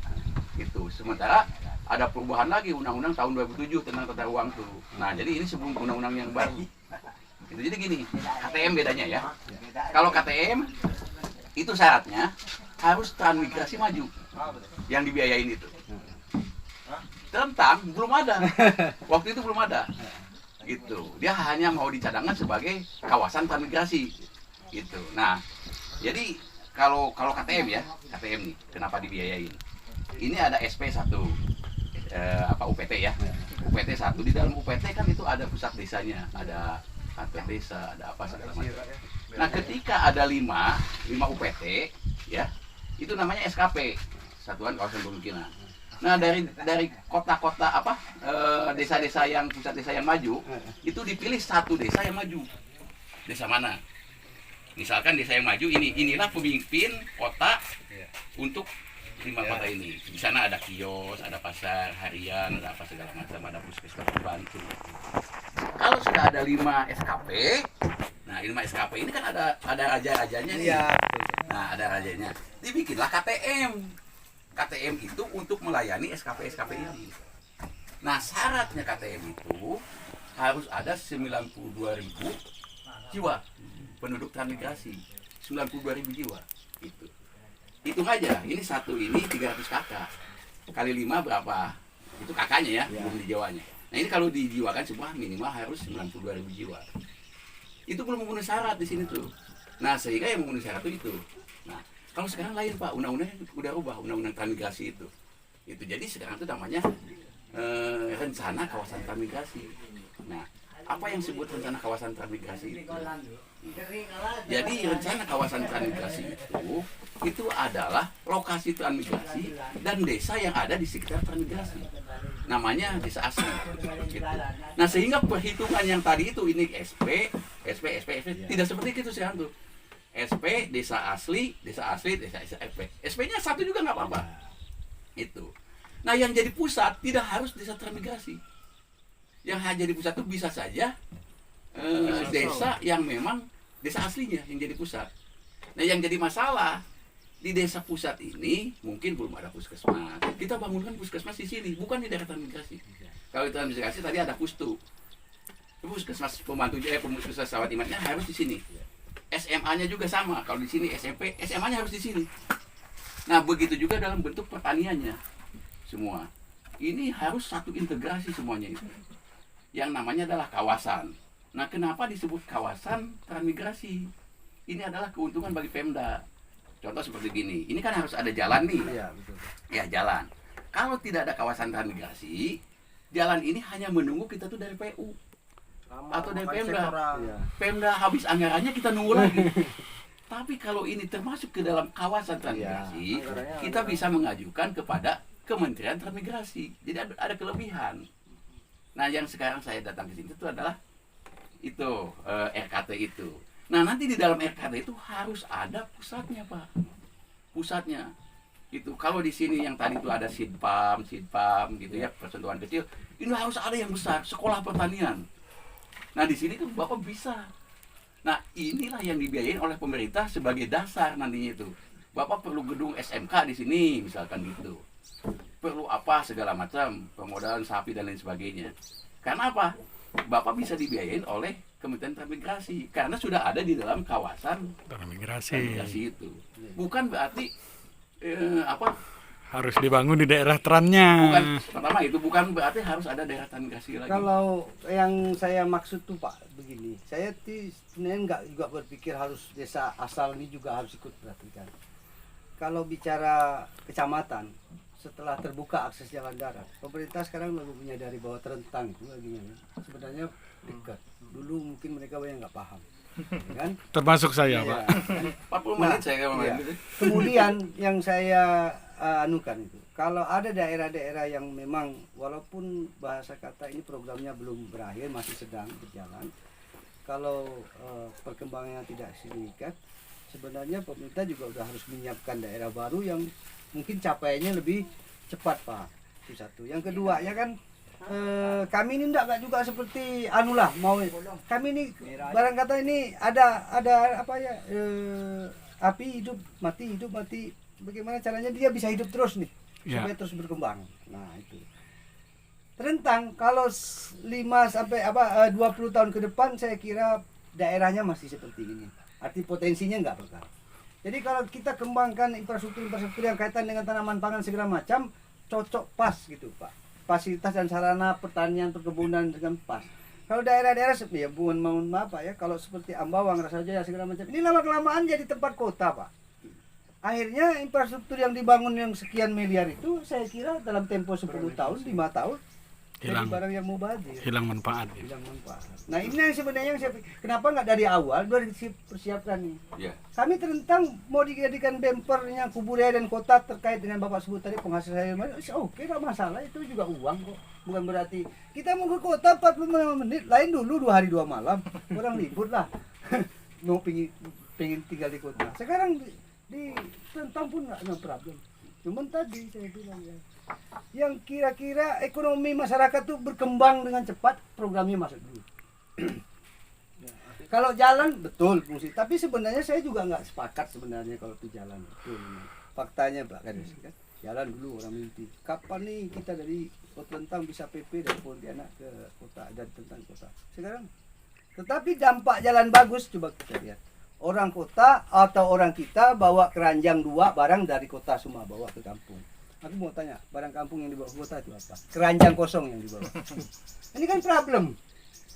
Gitu. Sementara ada perubahan lagi undang-undang tahun 2007 tentang tata ruang tuh. Nah, jadi ini sebelum undang-undang yang baru. Itu jadi gini, KTM bedanya ya. Kalau KTM itu syaratnya harus transmigrasi maju yang dibiayain itu. Terentang belum ada, waktu itu belum ada. Gitu. Dia hanya mau dicadangkan sebagai kawasan transmigrasi. Gitu. Nah, jadi kalau KTM ya, KTM nih, kenapa dibiayain? Ini ada SP1, UPT ya. UPT 1, di dalam UPT kan itu ada pusat desanya, ada kantor desa, ada apa segala macam. Nah, ketika ada 5 UPT ya, itu namanya SKP, Satuan Kawasan Pemukiman. Nah, dari kota-kota desa-desa yang pusat desa yang maju, itu dipilih satu desa yang maju. Desa mana? Misalkan desa yang maju inilah pemimpin kota untuk 5 kota ini. Di sana ada kios, ada pasar harian, ada apa segala macam, ada puskesmas pembantu. Kalau sudah ada 5 SKP, nah 5 SKP ini kan ada raja-rajanya nih. Iya. Nah, ada rajanya. Dibikinlah KTM. KTM itu untuk melayani SKP-SKP ini. Nah, syaratnya KTM itu harus ada 92.000 jiwa penduduk transmigrasi. 92.000 jiwa. Itu. Hitung aja, ini satu ini 300 kakak. Kali 5 berapa? Itu kakaknya ya, belum dijiwanya. Nah, ini kalau dijiwakan semua minimal harus 92.000 jiwa. Itu belum memenuhi syarat di sini tuh. Nah, sehingga yang memenuhi syarat itu. Nah, kalau sekarang lain Pak, undang-undangnya udah ubah, undang-undang transmigrasi itu. Itu jadi sekarang itu namanya rencana kawasan transmigrasi. Nah, apa yang disebut rencana kawasan transmigrasi itu? Jadi rencana kawasan transmigrasi itu adalah lokasi transmigrasi dan desa yang ada di sekitar transmigrasi. Namanya desa asli. Gitu. Nah, sehingga perhitungan yang tadi itu ini SP tidak seperti itu sih tuh. SP, desa asli, desa SP. SP-nya satu juga nggak apa-apa. Itu. Nah, yang jadi pusat tidak harus desa transmigrasi. Yang jadi pusat itu bisa saja desa yang memang desa aslinya yang jadi pusat. Nah, yang jadi masalah di desa pusat ini mungkin belum ada puskesmas. Kita bangunkan puskesmas di sini, bukan di daerah transmigrasi. Kalau di transmigrasi tadi ada pustu. Puskesmas pembantu puskesmas Sawat Imatnya harus di sini. SMA-nya juga sama. Kalau di sini SMP, SMA-nya harus di sini. Nah, begitu juga dalam bentuk pertaniannya. Semua. Ini harus satu integrasi semuanya itu. Yang namanya adalah kawasan. Nah, kenapa disebut kawasan transmigrasi? Ini adalah keuntungan bagi Pemda. Contoh seperti gini, ini kan harus ada jalan nih. Iya, betul. Ya, jalan. Kalau tidak ada kawasan transmigrasi, jalan ini hanya menunggu kita tuh dari PU atau dari makanya Pemda. sektoral. Iya. Pemda habis anggarannya kita nunggu lagi. Tapi kalau ini termasuk ke dalam kawasan transmigrasi, anggarannya kita bisa mengajukan kepada Kementerian Transmigrasi. Jadi ada kelebihan. Nah, yang sekarang saya datang ke sini itu adalah itu RKT itu. Nah, nanti di dalam RKT itu harus ada pusatnya, Pak. Pusatnya. Itu kalau di sini yang tadi itu ada sidpam gitu ya, persentuhan kecil, ini harus ada yang besar, sekolah pertanian. Nah, di sini tuh Bapak bisa. Nah, inilah yang dibiayain oleh pemerintah sebagai dasar nantinya itu. Bapak perlu gedung SMK di sini, misalkan gitu. Perlu apa segala macam, permodalan sapi dan lain sebagainya. Karena apa? Bapak bisa dibiayain oleh Kementerian Transmigrasi karena sudah ada di dalam kawasan transmigrasi itu. Bukan berarti harus dibangun di daerah trannya. bukan pertama itu bukan berarti harus ada daerah transmigrasi lagi. Kalau yang saya maksud tuh Pak begini, saya sebenarnya nggak juga berpikir harus desa asal ini juga harus ikut perhatikan. Kalau bicara kecamatan, setelah terbuka akses jalan darat, pemerintah sekarang baru menyadari bahwa Terentang itu lagi sebenarnya dekat. Dulu mungkin mereka banyak nggak paham, kan? Termasuk saya, Iya, Pak. kan? 40 menit saya Iya. kemarin gitu. Kemudian yang saya anukan itu, kalau ada daerah-daerah yang memang walaupun bahasa kata ini programnya belum berakhir, masih sedang berjalan, kalau perkembangannya tidak signifikan, sebenarnya pemerintah juga udah harus menyiapkan daerah baru yang mungkin capaiannya lebih cepat, Pak. Itu satu. Yang kedua ya kan, kami ini enggak juga seperti anulah mau kami ini barang kata ini ada apa ya, api hidup mati bagaimana caranya dia bisa hidup terus nih Ya. supaya terus berkembang. Nah itu Terentang kalau 20 tahun ke depan saya kira daerahnya masih seperti ini, arti potensinya enggak bakal. Jadi kalau kita kembangkan infrastruktur yang kaitan dengan tanaman pangan segala macam, cocok pas gitu Pak. Fasilitas dan sarana pertanian, perkebunan dengan pas. Kalau daerah-daerah seperti ya mohon maaf Pak ya, kalau seperti Ambawang, Rasajaya segala macam, ini lama-kelamaan jadi tempat kota Pak. Akhirnya infrastruktur yang dibangun yang sekian miliar itu saya kira dalam tempo 10 tahun, 5 tahun Hilang. jadi barang yang mubazir. Hilang manfaat. Hilang manfaat. Nah ini yang sebenarnya yang saya kenapa nggak dari awal sudah dipersiapkan nih. Ya. Kami Terentang mau dijadikan bempernya Kubudaya dan Kota terkait dengan Bapak sebut tadi penghasilan saya. Oke, nggak masalah, itu juga uang kok. Bukan berarti kita mau ke kota 45 menit, lain dulu 2 hari 2 malam. Orang libur lah. Mau pengen tinggal di kota. Sekarang di Terentang pun nggak ada problem. Cuman tadi saya bilang ya, yang kira-kira ekonomi masyarakat tuh berkembang dengan cepat, programnya masuk dulu. Kalau jalan betul fungsi, tapi sebenarnya saya juga nggak sepakat sebenarnya kalau itu jalan betul. Faktanya Pak Kades kan, jalan dulu orang mimpi. Kapan nih kita dari Terentang bisa PP dari Pontianak ke kota dan tentang kota. Sekarang, tetapi dampak jalan bagus coba kita lihat. Orang kota atau orang kita bawa keranjang 2 barang dari kota semua bawa ke kampung. Aku mau tanya, barang kampung yang dibawa ke kota itu apa? Keranjang kosong yang dibawa. Ini kan problem.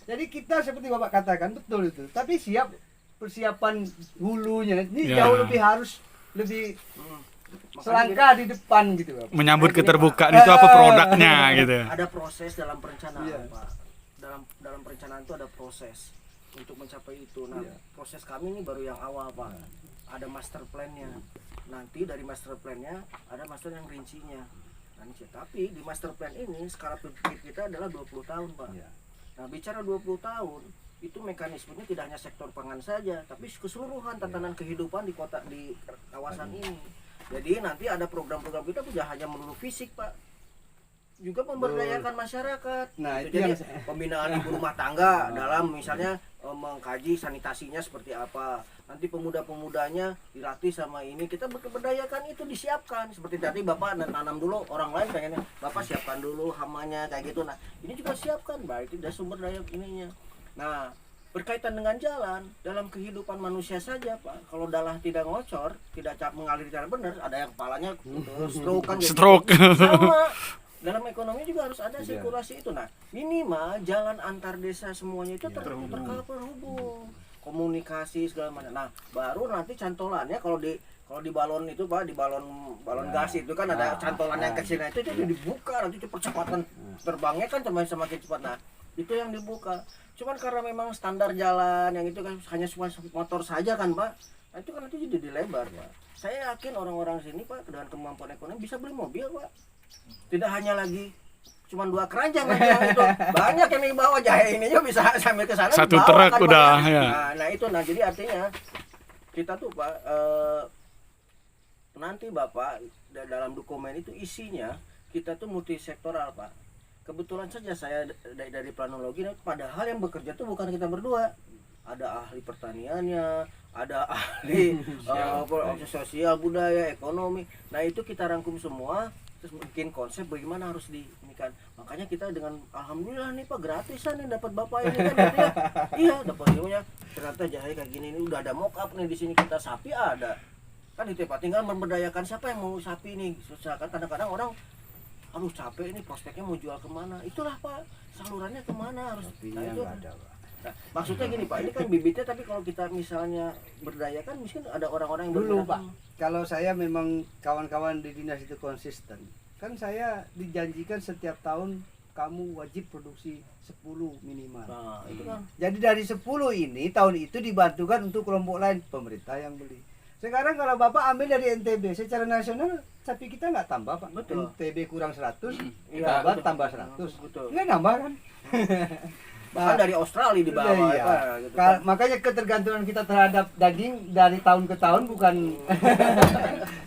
Jadi kita seperti Bapak katakan betul itu. Tapi siap persiapan hulunya. Ini Ya. jauh lebih selangkah di depan gitu Bapak. Menyambut keterbukaan itu apa produknya gitu. Ada proses dalam perencanaan Iya. Pak. Dalam perencanaan itu ada proses untuk mencapai itu. Nah, Iya. proses kami ini baru yang awal Pak. Ada master plan-nya. Nanti dari master plan-nya ada master yang rincinya. Tapi di master plan ini skala pikir kita adalah 20 tahun Pak. Iya. Nah, bicara 20 tahun itu mekanismenya tidak hanya sektor pangan saja, tapi keseluruhan tatanan kehidupan di kota, di kawasan ini. Jadi nanti ada program-program kita tidak hanya melulu fisik Pak, juga memberdayakan masyarakat. Nah, Gitu. itu Jadi yang pembinaan ibu rumah tangga dalam misalnya mengkaji sanitasinya seperti apa. Nanti pemuda-pemudanya dilatih sama ini, kita berdayakan itu disiapkan. Seperti tadi Bapak nanam dulu, orang lain pengennya Bapak siapkan dulu hamanya kayak gitu. Nah, ini juga siapkan baik tidak sumber daya ininya. Nah, berkaitan dengan jalan dalam kehidupan manusia saja Pak, kalau dalah tidak ngocor, tidak mengalir secara benar, ada yang kepalanya stroke kan gitu. Stroke. Sama dalam ekonomi juga harus ada Iya. sirkulasi itu. Nah, minimal jalan antar desa semuanya itu terhubung. komunikasi segala macam. Nah, baru nanti cantolannya kalau di balon itu Pak, di balon gas itu kan ada cantolan yang kecilnya itu dibuka, nanti percepatan terbangnya kan semakin cepat. Nah, itu yang dibuka. Cuman karena memang standar jalan yang itu kan hanya cuma motor saja kan Pak. Nah, itu kan nanti jadi dilebar Pak. Saya yakin orang-orang sini Pak dengan kemampuan ekonomi bisa beli mobil Pak. Tidak hanya lagi cuma 2 keranjang nanti yang itu. Banyak yang dibawa jahe ini juga bisa sampai ke sana. Satu dibawa truk kan, udah Pak. ya. Nah, itu jadi artinya kita tuh Pak nanti Bapak dalam dokumen itu isinya kita tuh multisektoral Pak. Kebetulan saja saya dari planologi, padahal yang bekerja tuh bukan kita berdua. Ada ahli pertaniannya, ada ahli sosial, budaya, ekonomi. Nah, itu kita rangkum semua terus bikin konsep bagaimana harus diinikan. Makanya kita dengan alhamdulillah nih Pak gratisan nih dapat Bapak ini kan gitu ya. Iya, dapat ilmunya. Ternyata jahe kayak gini ini udah ada mock up nih di sini, kita sapi ada. Kan itu Pak, tinggal memberdayakan siapa yang mau sapi nih. Susah kan kadang-kadang orang aduh capek ini prospeknya mau jual kemana. Itulah Pak, salurannya kemana harus. Nah, itu ada Pak. Nah, maksudnya gini Pak, ini kan bibitnya tapi kalau kita misalnya berdayakan mungkin ada orang-orang yang Dulu bergerak. Pak, kalau saya memang kawan-kawan di dinas itu konsisten, kan saya dijanjikan setiap tahun kamu wajib produksi 10 minimal. Nah, itu kan. Jadi dari 10 ini tahun itu dibantukan untuk kelompok lain, pemerintah yang beli. Sekarang kalau Bapak ambil dari NTB secara nasional, sapi kita nggak tambah Pak. Betul. NTB kurang 100, Iya, Babat betul. tambah 100. Betul. Nggak nambah kan? Bahkan dari Australia di bawah Iya. gitu kan. Makanya ketergantungan kita terhadap daging dari tahun ke tahun bukan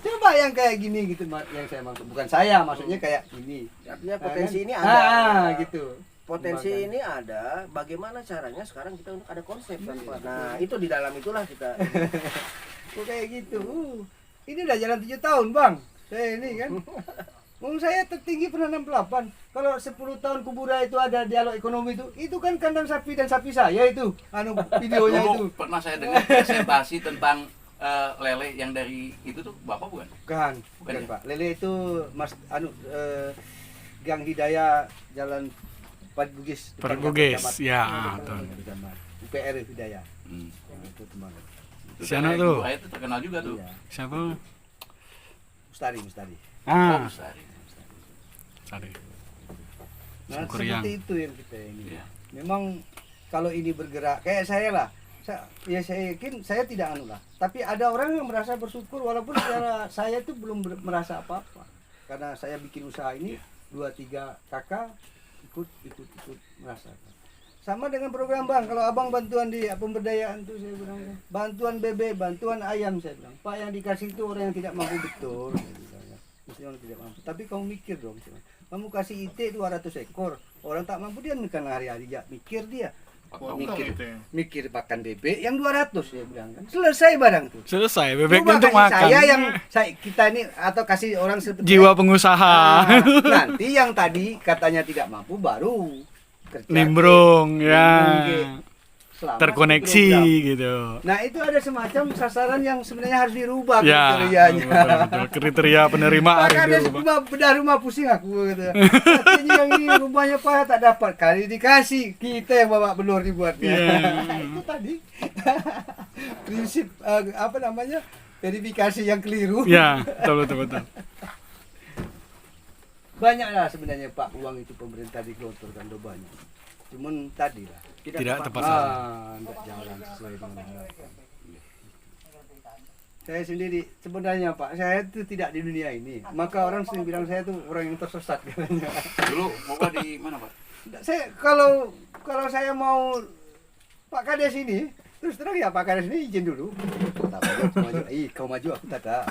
coba yang kayak gini gitu yang saya maksud. Bukan saya, maksudnya kayak gini. Artinya potensi ini Ah, ada. gitu. Potensi Kembangkan. ini ada, bagaimana caranya sekarang kita untuk ada konsep kan Pak. Nah, itu di dalam itulah kita. Kok kayak gitu. Ini udah jalan 7 tahun, Bang. Saya ini kan. Saya tertinggi pernah 68. Kalau 10 tahun Kubura itu ada dialog ekonomi itu kan kandang sapi dan sapi saya itu. Videonya itu. Dulu pernah saya dengar presentasi tentang lele yang dari itu tuh Bapak bukan? Bukan Bukan ya? Pak. Lele itu Mas Gang Hidayah Jalan Pad Bugis. Pad Bugis, ya, betul. UPR Hidayah. Hmm. Itu teman. Siapa Saya- tuh? Saya itu terkenal juga tuh. Iya. Siapa? Mustari. Oh, Ah, besar. sorry. Nah, Syukur seperti yang. itu yang kita ini. Iya. Memang kalau ini bergerak kayak saya lah. Saya yakin saya tidak anu lah. Tapi ada orang yang merasa bersyukur walaupun secara saya itu belum merasa apa-apa. Karena saya bikin usaha ini 2-3 kakak ikut merasakan. Sama dengan program Bang, kalau Abang bantuan di pemberdayaan tuh saya bilang, bantuan bebek, bantuan ayam saya bilang. Pak yang dikasih itu orang yang tidak mampu betul. Saya bilang, ya. Mesti orang tidak mampu. Tapi kamu mikir dong. Saya bilang. Kamu kasih IT 200 ekor, orang tak mampu dia makan hari-hari ya. Mikir dia. Mikir makan bebek yang 200 saya bilang kan. Selesai barang tuh. Selesai, Cuma bebeknya untuk kasih makan. saya yang kita ini atau kasih orang seperti Jiwa pengusaha. nanti yang tadi katanya tidak mampu baru kerja Nimbrung, ya. selama Terkoneksi satu program. gitu. Nah itu ada semacam sasaran yang sebenarnya harus dirubah Ya, kriterianya. betul. Kriteria penerimaan Makanya itu. semua bedah rumah pusing aku gitu. Artinya yang ini rumahnya Pak tak dapat kali dikasih kita yang bawa belur dibuatnya. Iya. Itu tadi prinsip apa namanya verifikasi yang keliru. Ya, betul. Banyaklah sebenarnya Pak uang itu pemerintah digelontorkan do banyak. Cuman tadi lah Tidak tepat sasaran. tidak jalan sesuai dengan harapan. Saya sendiri sebenarnya Pak, saya itu tidak di dunia ini. Maka orang sering bilang saya tuh orang yang tersesat katanya. Dulu Bapak di mana, Pak? Saya kalau saya mau Pak Kades ini, terus terang ya Pak Kades ini izin dulu. Tak maju, kau maju aku tak ada.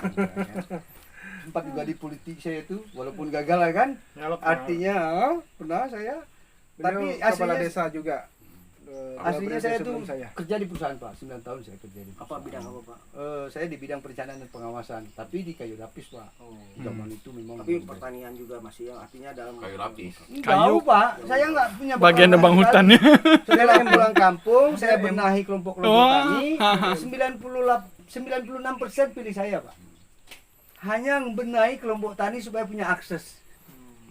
Sempat juga di politik saya itu, walaupun gagal kan. Artinya pernah saya. Tapi kepala aslinya desa juga. aslinya saya tuh sebelum saya. kerja di perusahaan Pak, 9 tahun saya kerja di Apa perusahaan. bidang apa Pak? Saya di bidang perencanaan dan pengawasan, tapi di kayu lapis Pak. Zaman itu memang. Tapi pertanian juga masih yang artinya dalam Kayu lapis. Tahu Pak, saya nggak punya Bagian pengalaman nebang sekali. hutannya. Setelah pulang kampung, saya benahi kelompok-kelompok Oh. tani. 96% pilih saya Pak. Hanya benahi kelompok tani supaya punya akses.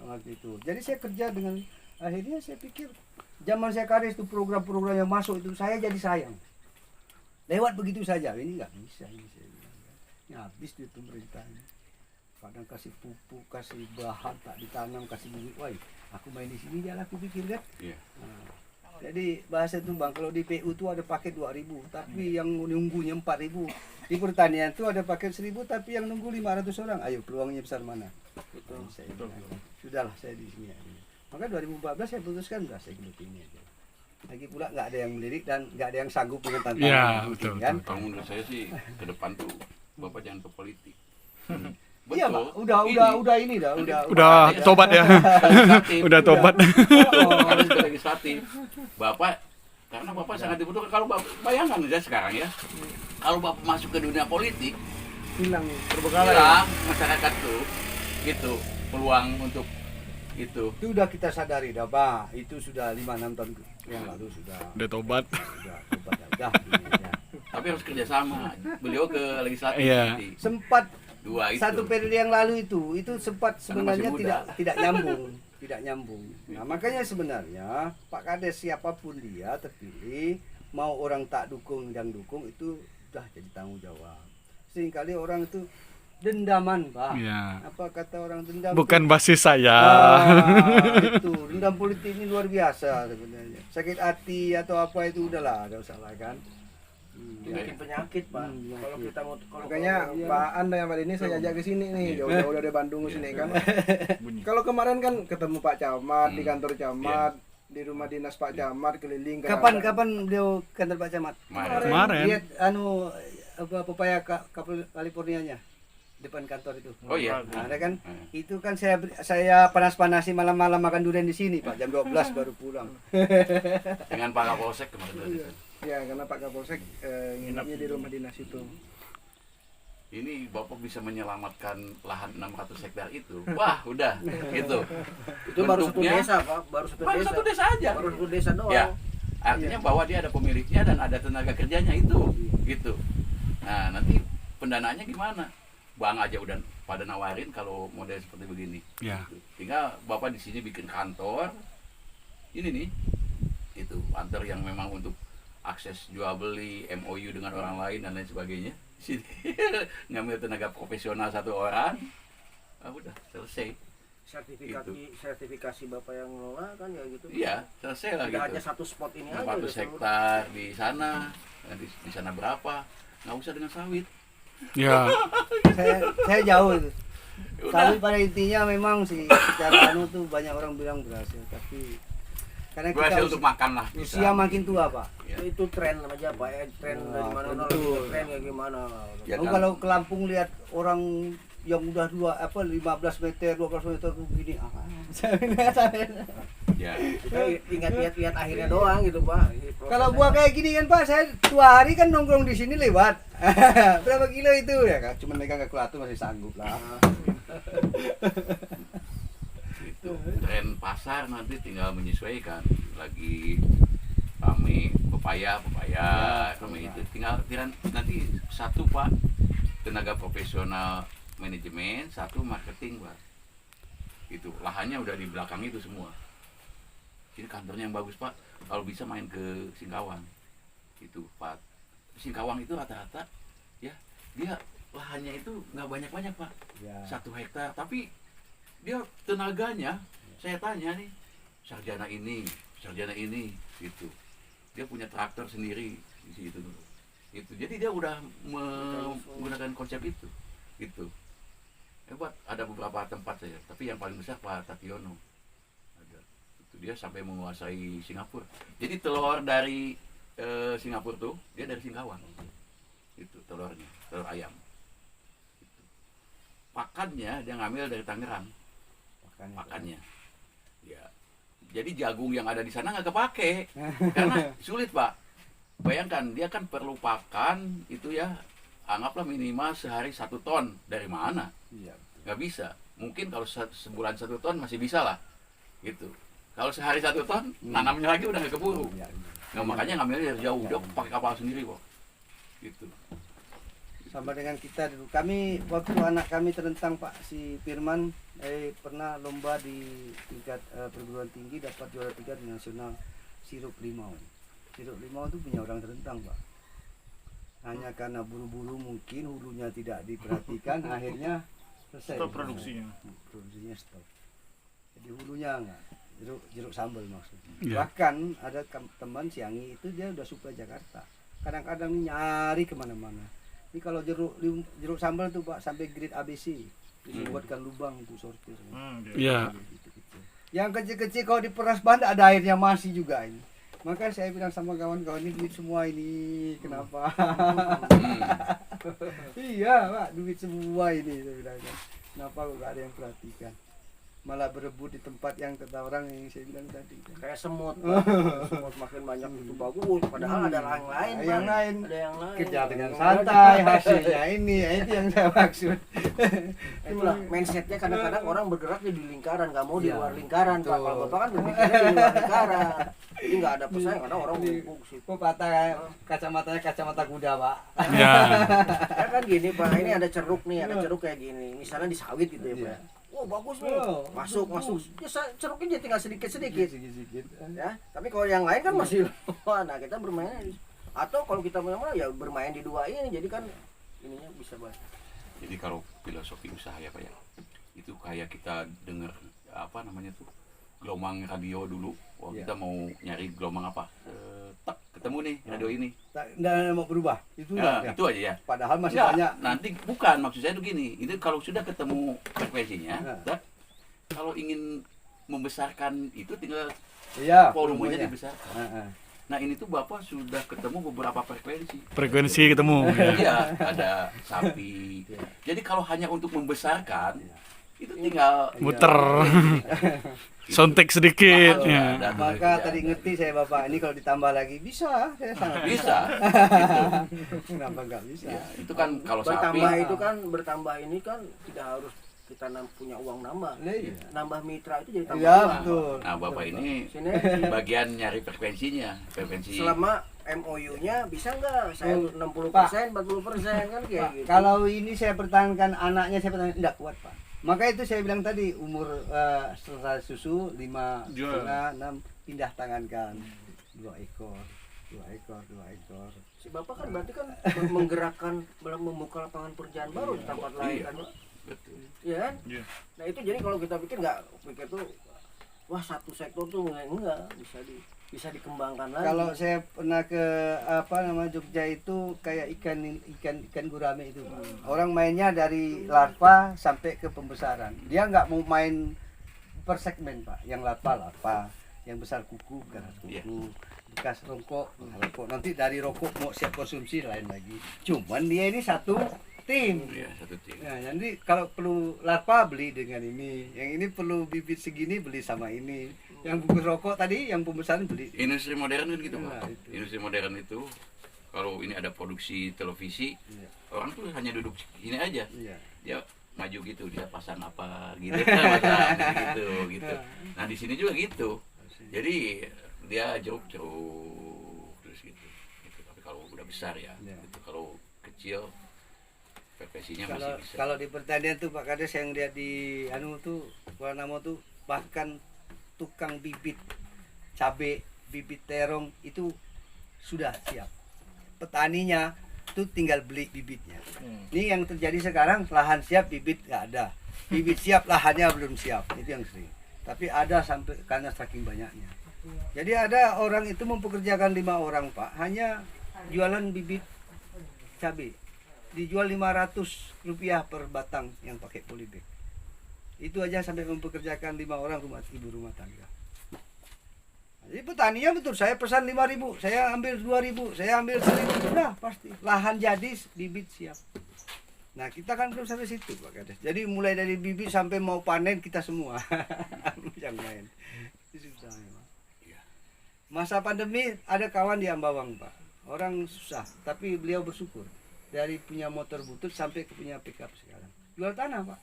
Waktu itu. Jadi saya kerja dengan akhirnya saya pikir zaman saya kades itu program-program yang masuk itu saya jadi sayang. lewat begitu saja. Ini nggak bisa ini saya bilang. Ini habis duit pemerintahnya. Kadang kasih pupuk, kasih bahan tak ditanam, kasih bibit. Wah, aku main di sini dia aku pikir kan. Iya. Nah, jadi bahasa itu Bang, kalau di PU tuh ada paket 2.000, tapi yang nunggunya 4.000. Di pertanian tuh ada paket 1.000, tapi yang nunggu 500 orang. Ayo peluangnya besar mana? Betul. Saya bilang, sudahlah saya di sini aja. Maka 2014 saya putuskan udah saya hidup ini aja. Lagi pula nggak ada yang melirik dan nggak ada yang sanggup dengan tantangan. Iya, mungkin, betul, kan? Kalau menurut saya sih ke depan tuh Bapak jangan ke politik. Iya, Pak. Betul. Udah ini dah, Udah tobat ya. Legislatif. Udah tobat. Harus ke legislatif. Bapak, karena Bapak sangat dibutuhkan. Kalau bayangkan aja sekarang ya, kalau Bapak masuk ke dunia politik, hilang hilang masyarakat tuh, gitu peluang untuk itu. Itu udah kita sadari dah, Pak. Itu sudah 5-6 tahun yang lalu sudah. Udah tobat. Udah tobat dah. Ini aja. Tapi harus kerjasama. Beliau ke legislatif. Iya. nanti. Sempat Dua itu. satu periode yang lalu itu sempat sebenarnya masih muda. tidak nyambung. Nah, makanya sebenarnya Pak Kades siapapun dia terpilih, mau orang tak dukung dan dukung itu udah jadi tanggung jawab. Seringkali orang itu dendaman, Pak. Iya. Apa kata orang dendam? Bukan basis saya. Itu dendam politik ini luar biasa sebenarnya. Sakit hati atau apa itu udahlah, ada salah kan. bikin penyakit Pak. Hmm, Kalau kita mau kalau makanya Iya. Pak Anda yang ini saya ajak ke sini nih, jauh-jauh dari Bandung ke sini kan. Kalau kemarin kan ketemu Pak Camat di kantor Camat, di rumah dinas Pak Camat keliling. Kapan beliau kantor Pak Camat? Kemarin. Lihat apa pepaya Californianya depan kantor itu. Oh iya. Nah, ada kan itu kan saya panas-panasi malam-malam makan durian di sini Pak, jam 12 baru pulang. Dengan Pak Kapolsek kemarin. Ya, karena Pak Kapolsek nginapnya di rumah dinas itu. Ini Bapak bisa menyelamatkan lahan 600 hektar itu. Wah, udah gitu. itu baru satu Bentuknya- desa Pak, baru satu Baru desa. satu desa aja. Baru satu desa doang. Ya. Artinya bahwa dia ada pemiliknya dan ada tenaga kerjanya itu, gitu. Nah, nanti pendanaannya gimana? Bang aja udah pada nawarin kalau model seperti begini. Ya. Tinggal Bapak di sini bikin kantor. Ini nih. Itu kantor yang memang untuk akses jual beli, MOU dengan orang lain dan lain sebagainya. Di sini ngambil tenaga profesional satu orang. Ah, udah selesai. Sertifikasi Bapak yang ngelola kan ya gitu. Iya, selesai lah Tidak gitu. hanya satu spot ini aja. 400 udah seluruh. hektar di sana, di sana berapa? Nggak usah dengan sawit. Ya. saya jauh itu. Udah. Tapi pada intinya memang sih secara tuh banyak orang bilang berhasil, tapi karena kita Berhasil untuk makan lah. bisa. usia makin tua Pak. Ya. Itu tren aja Pak, tren Wah, dari mana betul. tren kayak gimana. Ya Oh, kan? kalau ke Lampung lihat orang yang udah 15 meter 12 meter tuh gini Ya. Kita lihat akhirnya doang gitu Pak. kalau gua kayak gini kan Pak, saya 2 hari kan nongkrong di sini lewat. Berapa kilo itu ya Kak? Cuman megang kalkulator masih sanggup lah. Itu tren pasar nanti tinggal menyesuaikan. Lagi rame pepaya, rame itu tinggal nanti satu Pak tenaga profesional manajemen, satu marketing Pak. Itu lahannya udah di belakang itu semua. Ini kantornya yang bagus Pak. Kalau bisa main ke Singkawang. Itu Pak. Singkawang itu rata-rata ya dia lahannya itu nggak banyak-banyak Pak. Ya. 1 hektar, tapi dia tenaganya saya tanya nih sarjana ini gitu, dia punya traktor sendiri di situ itu, jadi dia udah menggunakan konsep itu gitu. Hebat. Ada beberapa tempat saja, tapi yang paling besar Pak Tationo ada itu, dia sampai menguasai Singapura. Jadi telur dari Singapura tuh dia dari Singkawang itu, telurnya telur ayam itu. Pakannya dia ngambil dari Tangerang pakannya ya. Jadi jagung yang ada di sana nggak kepake karena sulit Pak. Bayangkan dia kan perlu pakan itu ya, anggaplah minimal sehari 1 ton. Dari mana? Iya. Nggak bisa. Mungkin kalau sebulan 1 ton masih bisa lah gitu. Kalau sehari 1 ton nanamnya lagi udah nggak keburu. Iya. Nah, makanya ngambilnya dari jauh, dia pakai kapal sendiri kok gitu. Sama dengan kita dulu. Kami waktu anak kami terentang Pak si Firman pernah lomba di tingkat perguruan tinggi, dapat juara 3 di nasional sirup limau. Sirup limau itu punya orang terentang Pak. hanya karena buru-buru mungkin hulunya tidak diperhatikan akhirnya selesai. Stop produksinya. Produksinya stop. Jadi hulunya enggak jeruk sambal maksudnya. Iya. Bahkan ada teman Siangi itu dia udah supply Jakarta. Kadang-kadang nyari kemana-mana. Ini kalau jeruk sambal tuh Pak sampai grade ABC, dibuatkan lubang untuk sortir. Iya. Gitu-gitu. Yang kecil-kecil kalau diperas bahan ada airnya masih juga ini. Maka saya bilang sama kawan-kawan ini duit semua ini kenapa? Iya Pak, duit semua ini saya bilang. Kenapa kok gak ada yang perhatikan? Malah berebut di tempat yang kata orang yang saya bilang tadi. Kayak semut, Pak. Semut makin banyak itu bagus, padahal ada yang lain, Pak. Yang lain Ada yang lain. kerja dengan santai hasilnya ini, ya itu yang saya maksud. Itulah mindsetnya kadang-kadang orang bergerak di lingkaran, nggak mau di Iya, luar lingkaran, Pak. betul. Kalau Bapak kan berpikirnya di luar lingkaran. Jadi nggak ada pesaing, kadang orang ngumpul ke situ. Kok patah kacamatanya kacamata kuda Pak? Ya. Ya kan gini Pak, ini ada ceruk nih, ada ceruk kayak gini. Misalnya di sawit gitu ya Pak. Iya. Oh bagus nih, Oh, masuk. Ya, ceruknya tinggal sedikit-sedikit. Sedikit. Ya, tapi kalau yang lain kan masih wah, nah kita bermain atau kalau kita memang ya bermain di dua ini, jadi kan ininya bisa banget. Jadi kalau filosofi usaha ya Pak ya, itu kayak kita dengar apa namanya tuh gelombang radio dulu. Wah, Iya. kita mau nyari gelombang apa? Tak ketemu nih radio ini. Nggak mau berubah. Itu Nah, udah. itu aja ya. Padahal masih Ya, banyak. nanti bukan maksud saya tuh gini. Itu kalau sudah ketemu frekuensinya, Nah. dah, kalau ingin membesarkan itu tinggal Iya. volumenya volumenya. dibesarkan. Heeh. Nah, ini tuh Bapak sudah ketemu beberapa frekuensi. Frekuensi ketemu. Ya. Iya, ada sapi. Jadi kalau hanya untuk membesarkan, itu tinggal Muter. Sontek sedikit. Mahal, Ya. ada Maka kerjaan. tadi ngerti saya Bapak, ini kalau ditambah lagi bisa, saya sangat Bisa. Kenapa nggak bisa? Ya, itu kan kalau sapi Bertambah itu kan bertambah ini kan tidak harus kita punya uang nambah. Nah, iya. Nambah mitra itu jadi tambah Iya, uang. betul. Nah, Bapak ini Sinergi. bagian nyari frekuensinya, frekuensi. Selama MOU-nya bisa nggak? Saya Oh, 60%, 40% kan kayak gitu. Kalau ini saya pertahankan anaknya, saya pertahankan enggak kuat Pak. Maka itu saya bilang tadi umur selesai susu 5 Jual. setengah 6 pindah tangankan 2 ekor. Si Bapak kan berarti kan menggerakkan, membuka lapangan pekerjaan baru di tempat lain Iya. kan, Pak? Betul. Iya kan? Iya. Nah itu jadi kalau kita pikir tuh wah satu sektor tuh enggak bisa dikembangkan lagi. Kalau saya pernah ke Jogja itu kayak ikan gurame itu. Orang mainnya dari larva sampai ke pembesaran. Dia nggak mau main per segmen Pak. Yang larva, yang besar kuku, bekas rokok. Nanti dari rokok mau siap konsumsi lain lagi. Cuman dia ini satu tim. Iya, satu tim. Nah, jadi kalau perlu larva beli dengan ini, yang ini perlu bibit segini beli sama ini, yang bungkus rokok tadi, yang pembesaran beli. Industri modern kan gitu, Nah, Pak. itu. Industri modern itu kalau ini ada produksi televisi, Iya. orang tuh hanya duduk ini aja. Iya. Dia maju gitu, dia pasang apa gitu, pasang gitu. Nah, di sini juga gitu. Jadi dia jeruk terus gitu. Tapi kalau udah besar ya, Iya. itu kalau kecil frekuensinya Kalau masih bisa. kalau di pertanian tuh Pak Kades yang lihat di Kuala Namo tuh bahkan tukang bibit cabe, bibit terong itu sudah siap. Petaninya tuh tinggal beli bibitnya. Ini yang terjadi sekarang, lahan siap bibit nggak ada. Bibit siap lahannya belum siap. Itu yang sering. Tapi ada sampai karena saking banyaknya. Jadi ada orang itu mempekerjakan 5 orang Pak, hanya jualan bibit cabe. Dijual Rp500 per batang yang pakai polybag. Itu aja sampai mempekerjakan 5 orang ibu rumah tangga. Jadi petaninya betul, saya pesan 5.000, saya ambil 2.000, saya ambil 1.000, sudah pasti. Lahan jadi, bibit siap. Nah kita kan belum sampai situ Pak Kades. Jadi mulai dari bibit sampai mau panen kita semua yang main. Itu susah memang. Masa pandemi ada kawan di Ambawang Pak. Orang susah, tapi beliau bersyukur. Dari punya motor butut sampai ke punya pickup sekarang. Jual tanah Pak.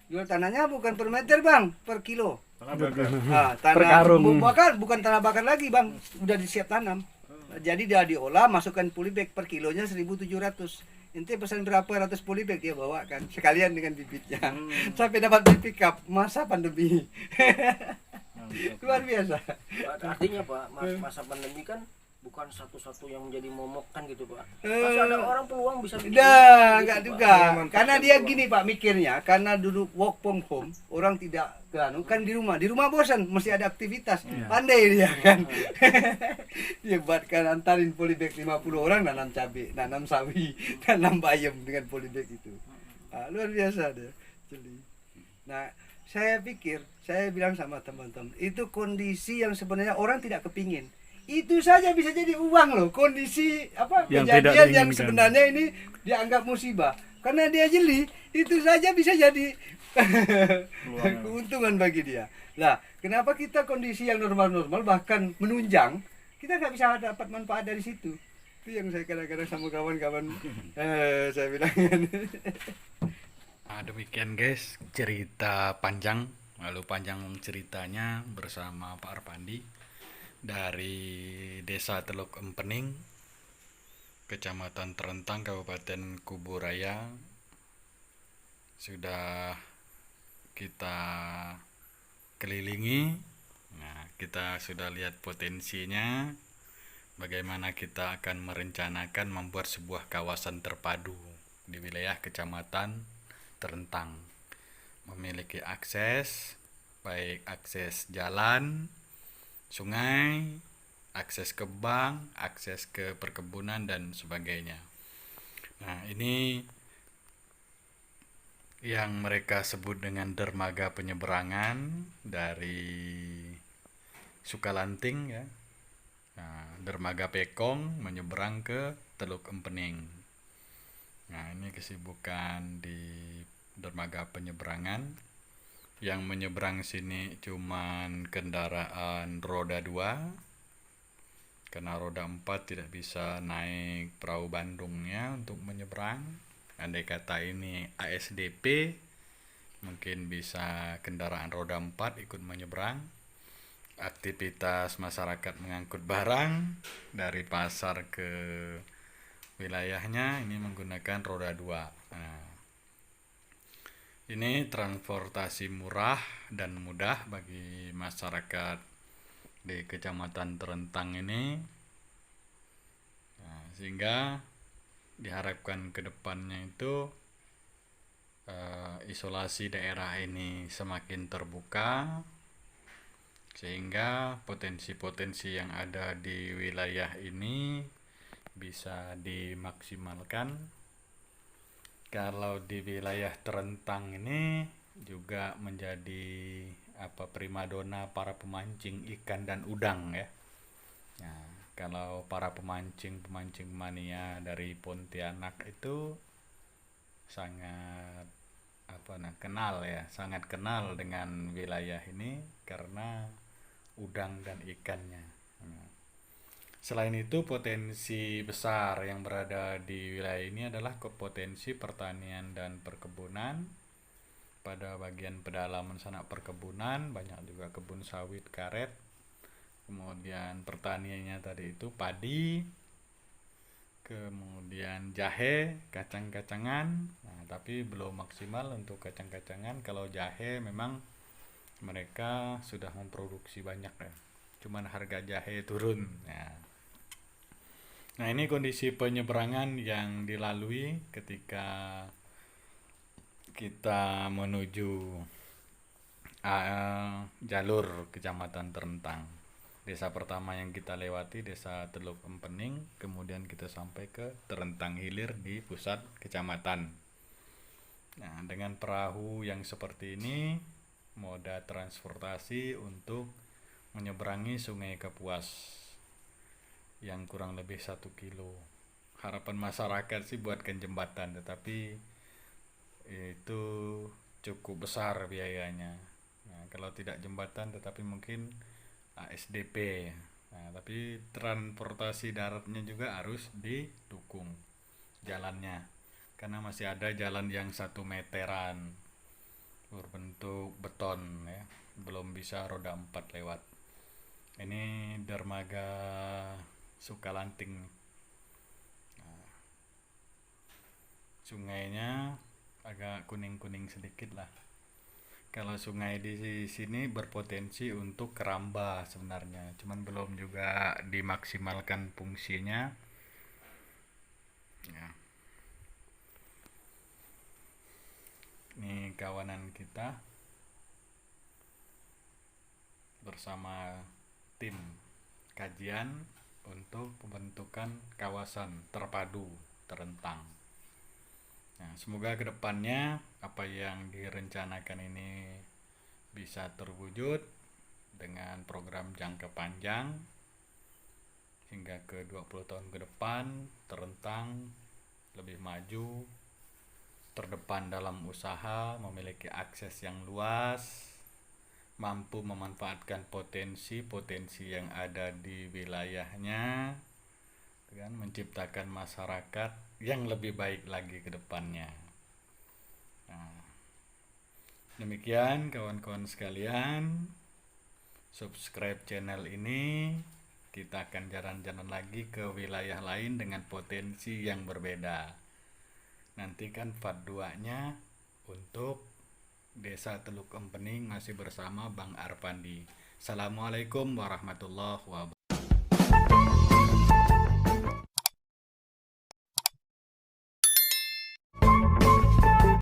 Jual tanahnya bukan per meter Bang, per kilo. Nah, Per tanah karung. bukan tanah bakar lagi Bang, udah disiap tanam. Jadi dia diolah, masukkan polybag per kilonya 1.700. Ente pesan berapa ratus polybag dia bawakan sekalian dengan bibitnya. Sampai dapat beli pickup masa pandemi. Luar biasa. Artinya Pak, masa pandemi kan bukan satu-satu yang menjadi momok kan gitu Pak. Pasti ada orang peluang bisa bikin Enggak, gitu, enggak Pak. juga. Karena dia gini Pak mikirnya, karena dulu work from home, orang tidak kan di rumah bosan, mesti ada aktivitas. Pandai dia kan. Dia buatkan antarin polybag 50 orang nanam cabai, nanam sawi, nanam bayam dengan polybag itu. Luar biasa dia. Jeli. Nah, saya bilang sama teman-teman, itu kondisi yang sebenarnya orang tidak kepingin. Itu saja bisa jadi uang loh, kondisi Yang tidak kejadian yang diinginkan. sebenarnya ini dianggap musibah. Karena dia jeli, itu saja bisa jadi keuntungan bagi dia. Lah, kenapa kita kondisi yang normal-normal bahkan menunjang, kita nggak bisa dapat manfaat dari situ. Itu yang saya kadang-kadang sama kawan-kawan saya bilang. Nah, demikian guys cerita panjang, lalu panjang ceritanya bersama Pak Arpandi dari Desa Teluk Empening, Kecamatan Terentang, Kabupaten Kuburaya. Sudah kita kelilingi. Nah, kita sudah lihat potensinya, bagaimana kita akan merencanakan membuat sebuah kawasan terpadu di wilayah Kecamatan Terentang, memiliki akses, baik akses jalan, sungai, akses ke bank, akses ke perkebunan dan sebagainya. Nah, ini yang mereka sebut dengan dermaga penyeberangan dari Sukalanting ya. Nah, dermaga Pekong menyeberang ke Teluk Empening. Nah, ini kesibukan di dermaga penyeberangan. Yang menyeberang sini cuman kendaraan roda 2. Karena roda 4 tidak bisa naik perahu Bandungnya untuk menyeberang. Andai kata ini ASDP, mungkin bisa kendaraan roda 4 ikut menyeberang. Aktivitas masyarakat mengangkut barang dari pasar ke wilayahnya ini menggunakan roda 2. Nah, ini transportasi murah dan mudah bagi masyarakat di Kecamatan Terentang ini. Nah, sehingga diharapkan ke depannya itu isolasi daerah ini semakin terbuka, sehingga potensi-potensi yang ada di wilayah ini bisa dimaksimalkan. Kalau di wilayah Terentang ini juga menjadi primadona para pemancing ikan dan udang ya. Nah, kalau para pemancing mania dari Pontianak itu sangat sangat kenal dengan wilayah ini karena udang dan ikannya. Nah, selain itu, potensi besar yang berada di wilayah ini adalah potensi pertanian dan perkebunan. Pada bagian pedalaman sanak perkebunan, banyak juga kebun sawit karet. Kemudian pertaniannya tadi itu padi, kemudian jahe, kacang-kacangan. Nah, tapi belum maksimal untuk kacang-kacangan. Kalau jahe memang mereka sudah memproduksi banyak ya. Cuman harga jahe turun. Nah, ini kondisi penyeberangan yang dilalui ketika kita menuju jalur Kecamatan Terentang. Desa pertama yang kita lewati Desa Teluk Empening, kemudian kita sampai ke Terentang Hilir di pusat kecamatan. Nah, dengan perahu yang seperti ini, moda transportasi untuk menyeberangi Sungai Kapuas yang kurang lebih 1 kilo. Harapan masyarakat sih buatkan jembatan, tetapi itu cukup besar biayanya. Nah, kalau tidak jembatan, tetapi mungkin ASDP. Nah, tapi transportasi daratnya juga harus didukung jalannya, karena masih ada jalan yang 1 meteran berbentuk beton ya, belum bisa roda 4 lewat. Ini dermaga Sukalanting. Nah, sungainya agak kuning-kuning sedikit lah. Kalau sungai di sini berpotensi untuk keramba sebenarnya, cuman belum juga dimaksimalkan fungsinya. Ya. Ini kawanan kita bersama tim kajian untuk pembentukan kawasan terpadu terentang. Nah, semoga kedepannya apa yang direncanakan ini bisa terwujud dengan program jangka panjang hingga ke 20 tahun ke depan. Terentang lebih maju, terdepan dalam usaha, memiliki akses yang luas, mampu memanfaatkan potensi-potensi yang ada di wilayahnya, dengan menciptakan masyarakat yang lebih baik lagi ke depannya. Nah, demikian kawan-kawan sekalian, subscribe channel ini. Kita akan jalan-jalan lagi ke wilayah lain dengan potensi yang berbeda. Nantikan part 2-nya untuk Desa Teluk Empening masih bersama Bang Arpandi. Assalamualaikum warahmatullahi wabarakatuh.